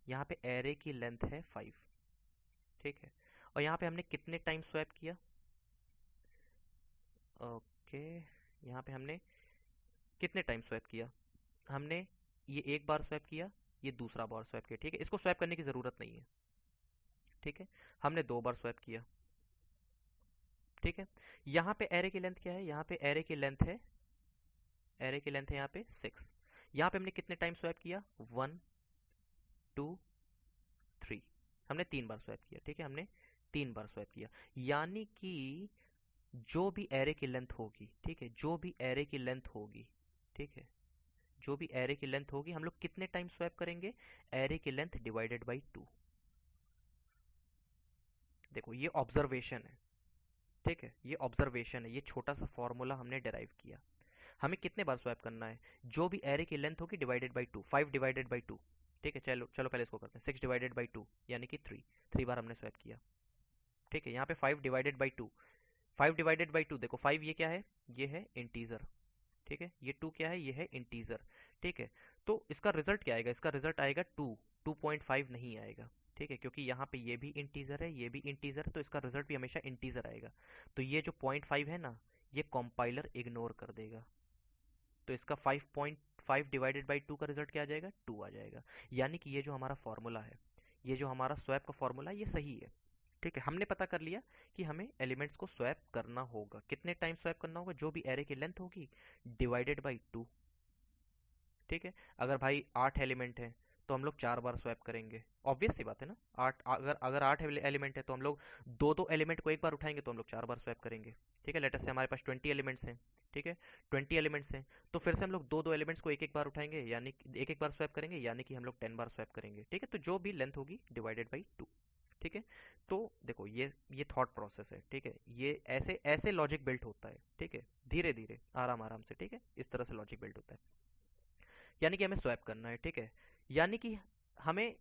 यहाँ पे एरे की लेंथ है 5। ठीक है, और यहाँ पे हमने कितने टाइम स्वैप किया? ओके, यहाँ पे हमने कितने टाइम स्वैप किया? हमने ये एक बार स्वैप किया, ये दूसरा बार स्वैप किया। ठीक है, इसको स्वैप करने की ज़रूरत नहीं है। ठीक है, हमने दो बार स्वैप किया। ठीक है, यहाँ पे एरे की लेंथ क्या है? यहाँ पे एरे की लेंथ है, एरे की लेंथ है यहाँ पे 6। यहाँ पे हमने कितने टाइम स्वैप किया? 1 2 3। हमने 3 बार स्वैप किया। ठीक है, हमने 3 बार स्वैप किया। यानी कि जो भी एरे की लेंथ होगी, ठीक है, जो भी एरे की लेंथ होगी, ठीक है, जो भी एरे की लेंथ होगी, हम लोग कितने टाइम स्वैप करेंगे? एरे की लेंथ डिवाइडेड बाई 2। देखो ये ऑब्जर्वेशन है। ठीक है, ये ऑब्जर्वेशन है, ये छोटा सा फॉर्मूला हमने डिराइव किया। हमें कितने बार स्वैप करना है? जो भी एरे की लेंथ होगी डिवाइडेड बाई 2, 5 डिवाइडेड बाई 2। ठीक है, चलो चलो पहले इसको करते हैं। 6 डिवाइडेड बाई 2 यानी कि 3। 3 बार हमने स्वैप किया। ठीक है, यहाँ पे 5 डिवाइडेड बाई 2। 5 डिवाइडेड बाई 2, देखो 5 ये क्या है? ये है इंटीजर। ठीक है, ये 2 क्या है? ये है इंटीजर। ठीक है, तो इसका रिजल्ट क्या आएगा? इसका रिजल्ट आएगा 2। 2.5 नहीं आएगा। ठीक है, क्योंकि यहाँ पे ये भी इंटीजर है, ये भी इंटीजर है, तो इसका रिजल्ट भी हमेशा इंटीजर आएगा। तो ये जो 0.5 है ना, ये कंपाइलर इग्नोर कर देगा। तो इसका 5.5 डिवाइडेड बाई 2 का रिजल्ट क्या आ जाएगा? 2 आ जाएगा। यानी कि ये जो हमारा फॉर्मूला है, ये जो हमारा स्वैप का फॉर्मूला है, ये सही है। ठीक है, हमने पता कर लिया कि हमें एलिमेंट्स को स्वैप करना होगा। कितने टाइम स्वैप करना होगा? जो भी एरे की लेंथ होगी डिवाइडेड बाई 2। ठीक है, अगर भाई 8 एलिमेंट हैं तो हम लोग 4 बार स्वैप करेंगे। ऑब्वियस सी बात है ना। आठ, अगर अगर 8 एलिमेंट है तो हम लोग दो दो एलिमेंट को एक बार उठाएंगे, तो हम लोग 4 बार स्वैप करेंगे। ठीक है, लेटर से हमारे पास 20 एलिमेंट्स हैं। ठीक है, 20 एलिमेंट्स हैं, तो फिर से हम लोग दो दो एलिमेंट्स को एक एक बार उठाएंगे, यानी एक एक बार स्वैप करेंगे, यानी कि हम लोग 10 बार स्वैप करेंगे। ठीक है, तो जो भी लेंथ होगी डिवाइडेड बाई 2। ठीक है, तो देखो ये थॉट प्रोसेस है। ठीक है, ये ऐसे ऐसे लॉजिक बिल्ट होता है। ठीक है, धीरे धीरे आराम आराम से। ठीक है, इस तरह से लॉजिक बिल्ट होता है। यानी कि हमें स्वैप करना है। ठीक है, यानी कि हमें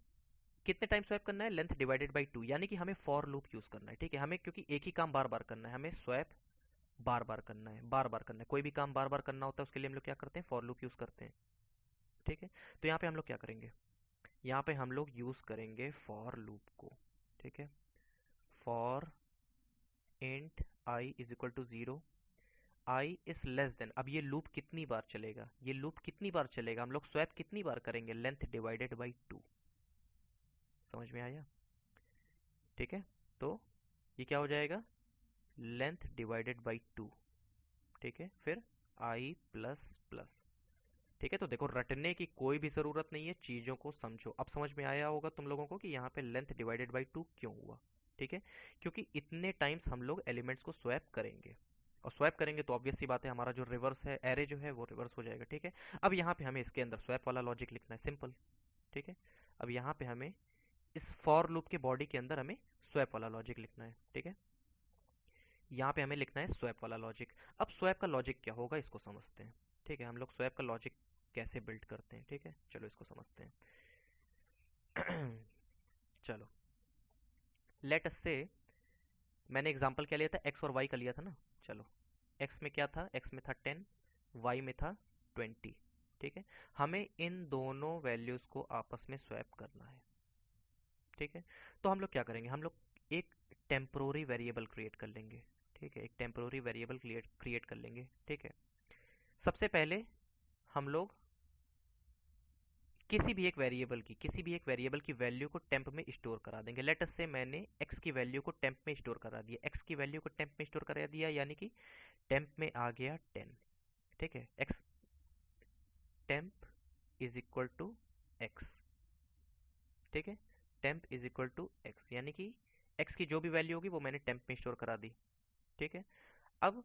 कितने टाइम स्वैप करना है? Length divided by 2। यानी कि हमें फॉर लूप यूज करना है। ठीक है, हमें क्योंकि एक ही काम बार बार करना है, हमें स्वैप बार बार करना है, बार बार करना है। कोई भी काम बार बार करना होता है, उसके लिए हम लोग क्या करते हैं? फॉर लूप यूज करते हैं। ठीक है, तो यहाँ पे हम लोग क्या करेंगे? यहाँ पे हम लोग यूज करेंगे फॉर लूप को। ठीक है, for int I is equal to 0, I is less than. अब ये लूप कितनी बार चलेगा? ये लूप कितनी बार चलेगा? हम लोग स्वैप कितनी बार करेंगे? Length divided by 2। समझ में आया? ठीक है, तो ये क्या हो जाएगा? Length divided by 2। ठीक है, फिर आई प्लस प्लस। ठीक है, तो देखो रटने की कोई भी ज़रूरत नहीं है, चीज़ों को समझो। अब समझ में आया होगा तुम लोगों को कि यहाँ पे लेंथ डिवाइडेड बाई 2 क्यों हुआ। ठीक है, क्योंकि इतने टाइम्स हम लोग एलिमेंट्स को स्वैप करेंगे, और स्वैप करेंगे तो ऑब्वियस सी बात है, हमारा जो रिवर्स है, एरे जो है वो रिवर्स हो जाएगा। ठीक है, अब यहाँ पे हमें इसके अंदर स्वैप वाला लॉजिक लिखना है, सिंपल। ठीक है, अब यहाँ पे हमें इस फॉर लूप के बॉडी के अंदर हमें स्वैप वाला लॉजिक लिखना है। ठीक है, यहाँ पे हमें लिखना है स्वैप वाला लॉजिक। अब स्वैप का लॉजिक क्या होगा, इसको समझते हैं। ठीक है, हम लोग स्वैप का लॉजिक कैसे बिल्ड करते हैं। ठीक है, चलो इसको समझते हैं। चलो, लेट अस से मैंने एग्जांपल क्या लिया था? एक्स और वाई का लिया था ना। चलो, एक्स में क्या था? एक्स में था 10, वाई में था 20। ठीक है, हमें इन दोनों वैल्यूज को आपस में स्वैप करना है। ठीक है, तो हम लोग क्या करेंगे? हम लोग एक टेम्पोररी वेरिएबल क्रिएट कर लेंगे। ठीक है, एक टेम्पोररी वेरिएबल क्रिएट कर लेंगे। ठीक है, सबसे पहले हम लोग किसी भी एक वेरिएबल की वैल्यू को टेम्प में स्टोर करा देंगे। लेट अस से मैंने एक्स की वैल्यू को टेम्प में स्टोर करा दिया, एक्स की वैल्यू को टेम्प में स्टोर करा दिया, यानी कि टेम्प में आ गया 10। ठीक है, x temp is equal to x. ठीक है, temp is equal to x, यानी कि एक्स की जो भी वैल्यू होगी वो मैंने टेम्प में स्टोर करा दी। ठीक है, अब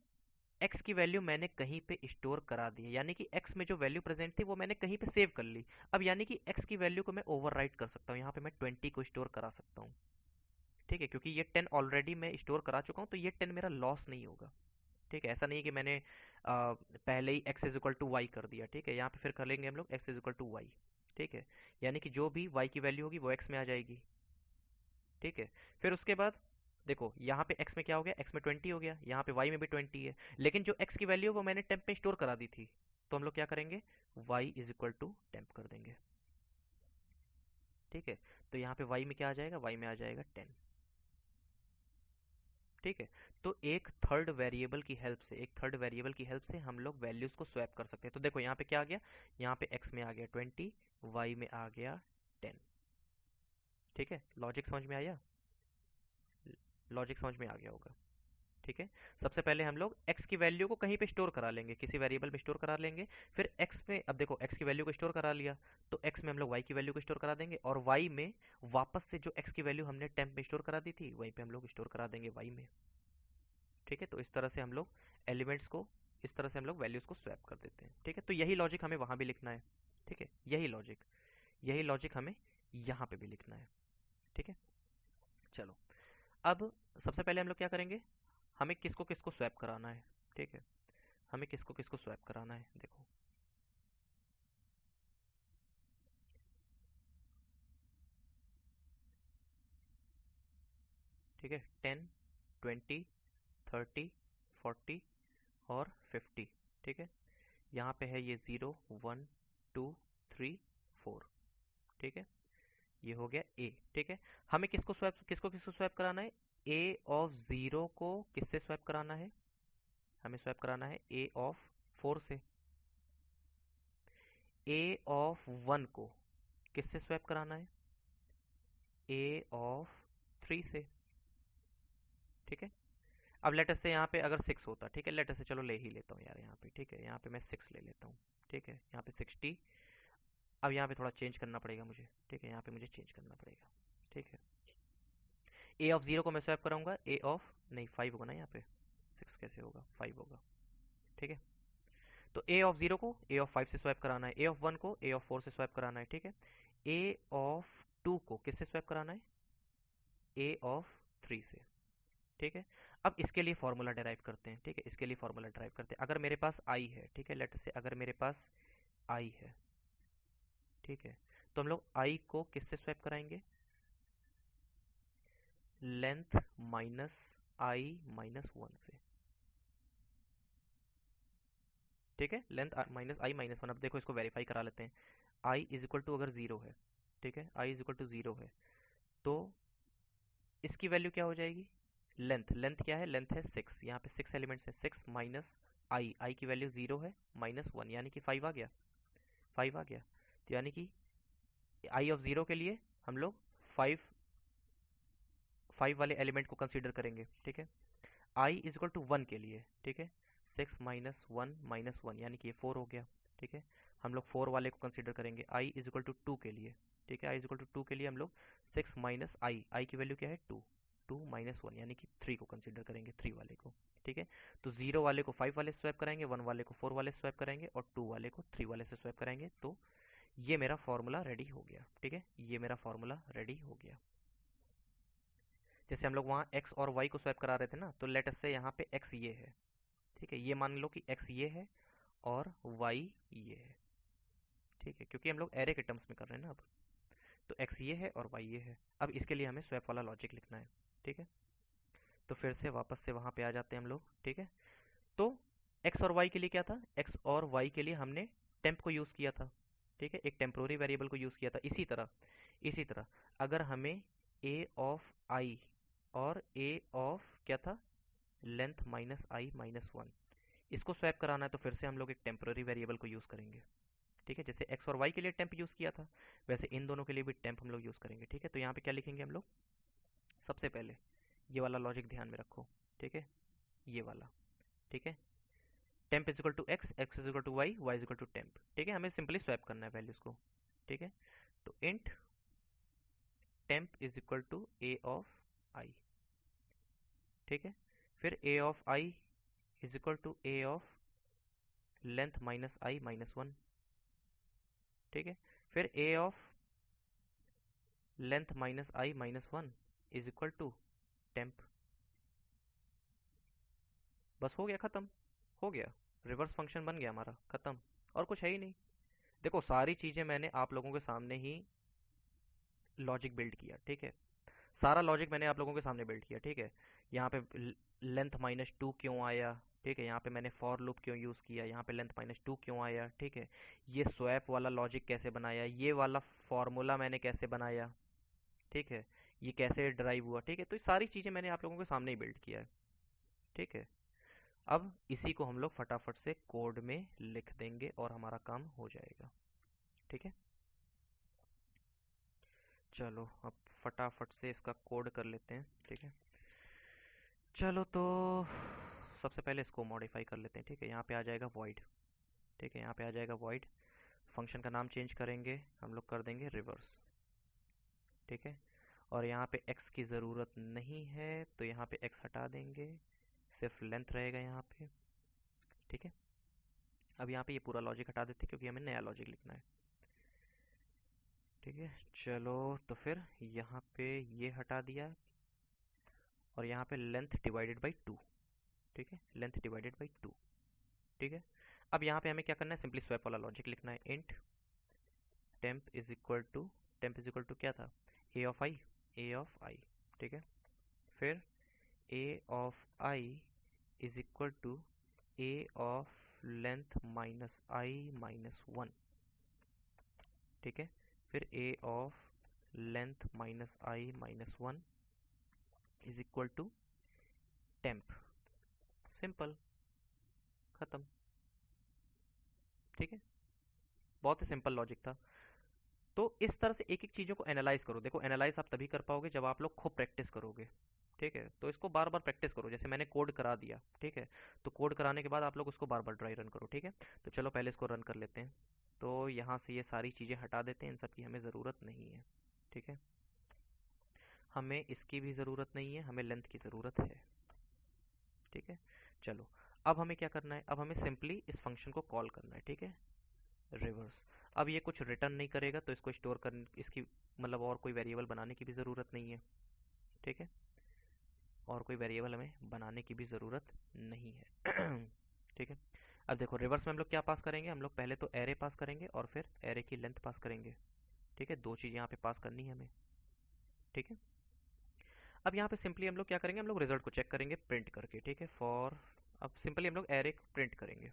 एक्स की वैल्यू मैंने कहीं पे स्टोर करा दी है, यानी कि एक्स में जो वैल्यू प्रेजेंट थी वो मैंने कहीं पे सेव कर ली। अब यानी कि एक्स की वैल्यू को मैं ओवरराइट कर सकता हूँ, यहाँ पे मैं 20 को स्टोर करा सकता हूँ। ठीक है, क्योंकि ये 10 ऑलरेडी मैं स्टोर करा चुका हूँ, तो ये 10 मेरा लॉस नहीं होगा। ठीक है, ऐसा नहीं है कि मैंने पहले ही X is equal to Y कर दिया। ठीक है, यहाँ पे फिर कर लेंगे हम लोग x is equal to y. ठीक है, यानी कि जो भी वाई की वैल्यू होगी वो एक्स में आ जाएगी। ठीक है, फिर उसके बाद देखो यहाँ पे x में क्या हो गया? x में 20 हो गया, यहाँ पे y में भी 20 है, लेकिन जो x की वैल्यू है वो मैंने टेम्प में स्टोर करा दी थी। तो हम लोग क्या करेंगे, y is equal to temp कर देंगे। ठीक है, तो यहाँ पे y में क्या आ जाएगा, y में आ जाएगा 10। ठीक है, तो एक थर्ड वेरिएबल की हेल्प से हम लोग वैल्यूज को स्वैप कर सकते हैं। तो देखो यहाँ पे क्या आ गया, यहाँ पे x में आ गया 20, y में आ गया 10। ठीक है, लॉजिक समझ में आया, लॉजिक समझ में आ गया होगा। ठीक है, सबसे पहले हम लोग x की वैल्यू को कहीं पे स्टोर करा लेंगे, किसी वेरिएबल में स्टोर करा लेंगे। फिर x में, अब देखो x की वैल्यू को स्टोर करा लिया, तो x में हम लोग y की वैल्यू को स्टोर करा देंगे, और y में वापस से जो x की वैल्यू हमने टेम्प में स्टोर करा दी थी वहीं पे हम लोग स्टोर करा देंगे y में। ठीक है, तो इस तरह से हम लोग एलिमेंट्स को, इस तरह से हम लोग वैल्यूज को स्वैप कर देते हैं। ठीक है, तो यही लॉजिक हमें वहां भी लिखना है। ठीक है, यही लॉजिक हमें यहाँ पे भी लिखना है। ठीक है, चलो अब सबसे पहले हम लोग क्या करेंगे, हमें किसको किसको स्वैप कराना है। ठीक है, हमें किसको किसको स्वैप कराना है, देखो ठीक है, 10, 20, 30, 40 और 50। ठीक है, यहाँ पे है ये 0, 1, 2, 3, 4। ठीक है, ये हो गया ए। ठीक है, हमें किसको किसको स्वैप कराना है, ए ऑफ 0 को किससे स्वैप कराना है, हमें स्वैप कराना है ए ऑफ 4 से। ए ऑफ 1 को किससे स्वैप कराना है, ए ऑफ 3 से। ठीक है, अब लेटर से यहाँ पे अगर 6 होता, ठीक है, लेटर से चलो ले ही लेता हूँ यार यहाँ पे। ठीक है, यहाँ पे मैं 6 ले लेता हूँ। ठीक है, यहाँ पे 60। अब यहाँ पे थोड़ा चेंज करना पड़ेगा मुझे। ठीक है, यहाँ पे मुझे चेंज करना पड़ेगा। ठीक है, ए ऑफ 0 को मैं स्वैप कराऊंगा, ए ऑफ, नहीं 5 होगा ना यहाँ पे, 6 कैसे होगा, 5 होगा। ठीक है, तो ए ऑफ 0 को ए ऑफ 5 से स्वैप कराना है, ए ऑफ 1 को ए ऑफ 4 से स्वैप कराना है। ठीक है, ए ऑफ 2 को किससे स्वैप कराना है, ए ऑफ 3 से। ठीक है, अब इसके लिए फॉर्मूला डिराइव करते हैं। ठीक है, इसके लिए फॉर्मूला डिराइव करते हैं। अगर मेरे पास आई है, ठीक है, लेट से अगर मेरे पास आई है, ठीक है, तो हम लोग आई को किससे स्वैप कराएंगे, लेंथ माइनस आई माइनस 1 से। ठीक है, लेंथ माइनस आई माइनस 1। अब देखो इसको वेरीफाई करा लेते हैं। आई इज इक्वल टू अगर 0 है, ठीक है, आई इज इक्वल टू 0 है, तो इसकी वैल्यू क्या हो जाएगी, लेंथ क्या है, लेंथ है 6, यहाँ पे 6 एलिमेंट्स है, 6 माइनस आई की वैल्यू 0 है, माइनस 1 यानी कि 5 आ गया, 5 आ गया। तो यानी कि आई ऑफ 0 के लिए हम लोग 5 5 वाले एलिमेंट को कंसीडर करेंगे। ठीक है, आई इज इक्वल टू 1 के लिए, ठीक है, 6 माइनस वन यानी कि ये 4 हो गया। ठीक है, हम लोग 4 वाले को कंसीडर करेंगे, आई इज इक्वल टू 2 के लिए। ठीक है, आई इज इक्वल टू 2 के लिए हम लोग 6 माइनस आई की वैल्यू क्या है 2, 2 माइनस 1 यानी कि 3 को कंसीडर करेंगे, 3 वाले को। ठीक है, तो 0 वाले को 5 वाले स्वैप कराएंगे, 1 वाले को 4 वाले स्वैप कराएंगे, और 2 वाले को 3 वाले से स्वैप कराएंगे। तो ये मेरा फॉर्मूला रेडी हो गया। ठीक है, ये मेरा फॉर्मूला रेडी हो गया। जैसे हम लोग वहाँ x और y को स्वैप करा रहे थे ना, तो लेट अस से यहाँ पे x ये है। ठीक है, ये मान लो कि x ये है और y ये है। ठीक है, क्योंकि हम लोग एरे के टर्म्स में कर रहे हैं ना अब, तो x ये है और y ये है। अब इसके लिए हमें स्वैप वाला लॉजिक लिखना है। ठीक है, तो फिर से वापस से वहाँ पे आ जाते हैं हम लोग। ठीक है, तो x और y के लिए क्या था, x और y के लिए हमने टेम्प को यूज़ किया था। ठीक है, एक टेम्पोररी वेरिएबल को यूज़ किया था। इसी तरह अगर हमें a ऑफ i और a ऑफ क्या था, लेंथ माइनस आई माइनस 1, इसको स्वैप कराना है, तो फिर से हम लोग एक टेम्पररी वेरिएबल को यूज़ करेंगे। ठीक है, जैसे एक्स और वाई के लिए टेम्प यूज़ किया था, वैसे इन दोनों के लिए भी टेम्प हम लोग यूज़ करेंगे। ठीक है, तो यहाँ पे क्या लिखेंगे हम लोग, सबसे पहले ये वाला लॉजिक ध्यान में रखो। ठीक है, ये वाला। ठीक है, temp is equal to x, x is equal to y, y is equal to temp. ठीक है, हमें सिंपली स्वैप करना है वैल्यूज को। ठीक है, तो int temp is equal to A of I. ठीक है, फिर A of I is equal to A of length minus I minus 1। ठीक है, फिर A of length minus I minus 1 is equal to temp. बस हो गया, खत्म हो गया, रिवर्स फंक्शन बन गया हमारा, खत्म, और कुछ है ही नहीं। देखो सारी चीजें मैंने आप लोगों के सामने ही लॉजिक बिल्ड किया। ठीक है, सारा लॉजिक मैंने आप लोगों के सामने बिल्ड किया। ठीक है, यहाँ पे लेंथ माइनस 2 क्यों आया, ठीक है, यहाँ पे मैंने फॉर लूप क्यों यूज़ किया, यहाँ पे लेंथ -2 क्यों आया, ठीक है, ये स्वैप वाला लॉजिक कैसे बनाया, ये वाला फॉर्मूला मैंने कैसे बनाया, ठीक है, ये कैसे ड्राइव हुआ, ठीक है, तो ये सारी चीज़ें मैंने आप लोगों के सामने ही बिल्ड किया है। ठीक है, अब इसी को हम लोग फटाफट से कोड में लिख देंगे और हमारा काम हो जाएगा। ठीक है, चलो अब फटाफट से इसका कोड कर लेते हैं। ठीक है, चलो तो सबसे पहले इसको मॉडिफाई कर लेते हैं। ठीक है, यहाँ पे आ जाएगा void। ठीक है, यहाँ पे आ जाएगा void, फंक्शन का नाम चेंज करेंगे, हम लोग कर देंगे रिवर्स। ठीक है, और यहाँ पे x की ज़रूरत नहीं है तो यहाँ पे x हटा देंगे, सिर्फ लेंथ रहेगा यहाँ पे। ठीक है, अब यहाँ पे ये पूरा लॉजिक हटा देते हैं क्योंकि हमें नया लॉजिक लिखना है। ठीक है, चलो तो फिर यहाँ पे ये हटा दिया और यहाँ पे लेंथ डिवाइडेड बाई 2। ठीक है, लेंथ डिवाइडेड बाई 2। ठीक है, अब यहाँ पे हमें क्या करना है, सिंपली स्वैप वाला लॉजिक लिखना है। Int temp is equal to, temp is equal to क्या था, a of i, a of i। ठीक है, फिर a of i is equal to a of length minus i minus 1। ठीक है, फिर a of length minus i minus 1 is equal to temp. Simple, खत्म। ठीक है, बहुत ही सिंपल लॉजिक था। तो इस तरह से एक एक चीज़ों को एनालाइज करो। देखो, एनालाइज आप तभी कर पाओगे जब आप लोग खूब प्रैक्टिस करोगे। ठीक है, तो इसको बार बार प्रैक्टिस करो। जैसे मैंने कोड करा दिया, ठीक है, तो कोड कराने के बाद आप लोग उसको बार बार ड्राई रन करो। ठीक है, तो चलो पहले इसको रन कर लेते हैं। तो यहाँ से ये सारी चीज़ें हटा देते हैं, इन सब की हमें ज़रूरत नहीं है। ठीक है, हमें इसकी भी ज़रूरत नहीं है, हमें लेंथ की ज़रूरत है। ठीक है, चलो अब हमें क्या करना है, अब हमें सिंपली इस फंक्शन को कॉल करना है। ठीक है, रिवर्स। अब ये कुछ रिटर्न नहीं करेगा तो इसको स्टोर कर, इसकी मतलब और कोई वेरिएबल बनाने की भी ज़रूरत नहीं है। ठीक है, और कोई वेरिएबल हमें बनाने की भी ज़रूरत नहीं है। ठीक है, अब देखो रिवर्स में हम लोग क्या पास करेंगे, हम लोग पहले तो एरे पास करेंगे और फिर एरे की लेंथ पास करेंगे। ठीक है, दो चीज़ यहाँ पे पास करनी है हमें। ठीक है, अब यहाँ पे सिंपली हम लोग क्या करेंगे, हम लोग रिजल्ट को चेक करेंगे प्रिंट करके। ठीक है, फॉर, अब सिंपली हम लोग एरे प्रिंट करेंगे।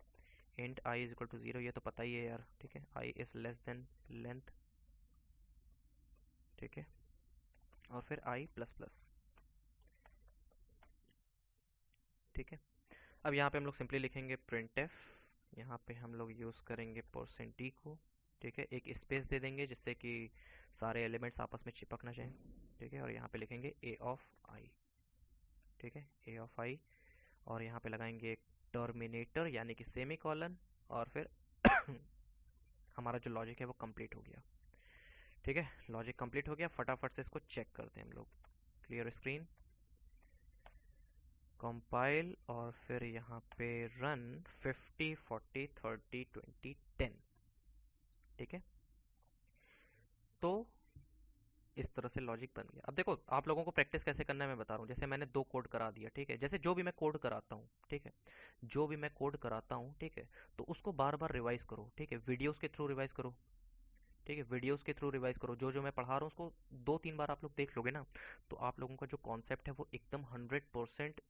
Int I is equal to 0, ये तो पता ही है यार। ठीक है, I is less than length. ठीक है, और फिर आई प्लस प्लस। ठीक है, अब यहाँ पे हम लोग सिंपली लिखेंगे प्रिंट एफ। यहाँ पे हम लोग यूज़ करेंगे %t को। ठीक है, एक स्पेस दे देंगे जिससे कि सारे एलिमेंट्स आपस में चिपक ना जाएं। ठीक है, और यहाँ पे लिखेंगे a ऑफ i। ठीक है, a ऑफ i, और यहाँ पे लगाएंगे एक टर्मिनेटर यानी कि सेमी कॉलन, और फिर हमारा जो लॉजिक है वो कंप्लीट हो गया। ठीक है, लॉजिक कंप्लीट हो गया। फटाफट से इसको चेक करते हैं हम लोग। क्लियर स्क्रीन, कंपाइल, और फिर यहाँ पे रन 50 40 30 20 10। ठीक है, तो इस तरह से लॉजिक बन गया। अब देखो, आप लोगों को प्रैक्टिस कैसे करना है मैं बता रहा हूँ। जैसे मैंने दो कोड करा दिया, ठीक है, जैसे जो भी मैं कोड कराता हूँ, ठीक है, जो भी मैं कोड कराता हूँ, ठीक है, तो उसको बार बार रिवाइज करो। ठीक है, वीडियोस के थ्रू रिवाइज करो। ठीक है, वीडियोस के थ्रू रिवाइज करो। जो जो मैं पढ़ा रहा हूँ उसको 2-3 बार आप लोग देख लोगे ना, तो आप लोगों का जो कॉन्सेप्ट है वो एकदम 100%,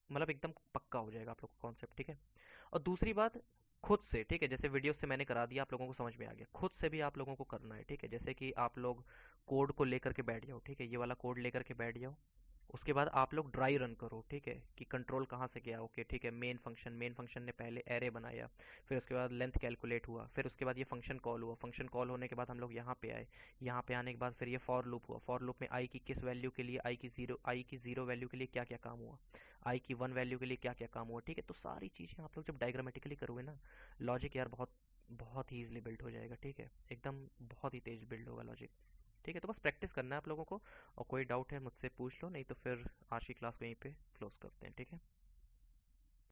मतलब एकदम पक्का हो जाएगा आप लोग का कॉन्सेप्ट। ठीक है, और दूसरी बात, खुद से, ठीक है, जैसे वीडियो से मैंने करा दिया, आप लोगों को समझ में आ गया, खुद से भी आप लोगों को करना है। ठीक है, जैसे कि आप लोग कोड को लेकर के बैठ जाओ। ठीक है, ये वाला कोड लेकर के बैठ जाओ, उसके बाद आप लोग ड्राई रन करो। ठीक है, कि कंट्रोल कहाँ से गया। ओके, ठीक है, मेन फंक्शन ने पहले एरे बनाया, फिर उसके बाद लेंथ कैलकुलेट हुआ, फिर उसके बाद ये फंक्शन कॉल हुआ, फंक्शन कॉल होने के बाद हम लोग यहाँ पे आए, यहाँ पे आने के बाद फिर ये फॉर लूप हुआ, फॉर लूप में आई की किस वैल्यू के लिए, आई की जीरो वैल्यू के लिए क्या क्या काम हुआ, आई की 1 वैल्यू के लिए क्या क्या काम हुआ। ठीक है, तो सारी चीज़ें आप लोग जब डायग्रामेटिकली करोगे ना, लॉजिक यार बहुत बहुत ही ईजिली बिल्ड हो जाएगा। ठीक है, एकदम बहुत ही तेज बिल्ड होगा लॉजिक। ठीक है, तो बस प्रैक्टिस करना है आप लोगों को, और कोई डाउट है मुझसे पूछ लो, नहीं तो फिर आज की क्लास को यहीं पे क्लोज करते हैं। ठीक है।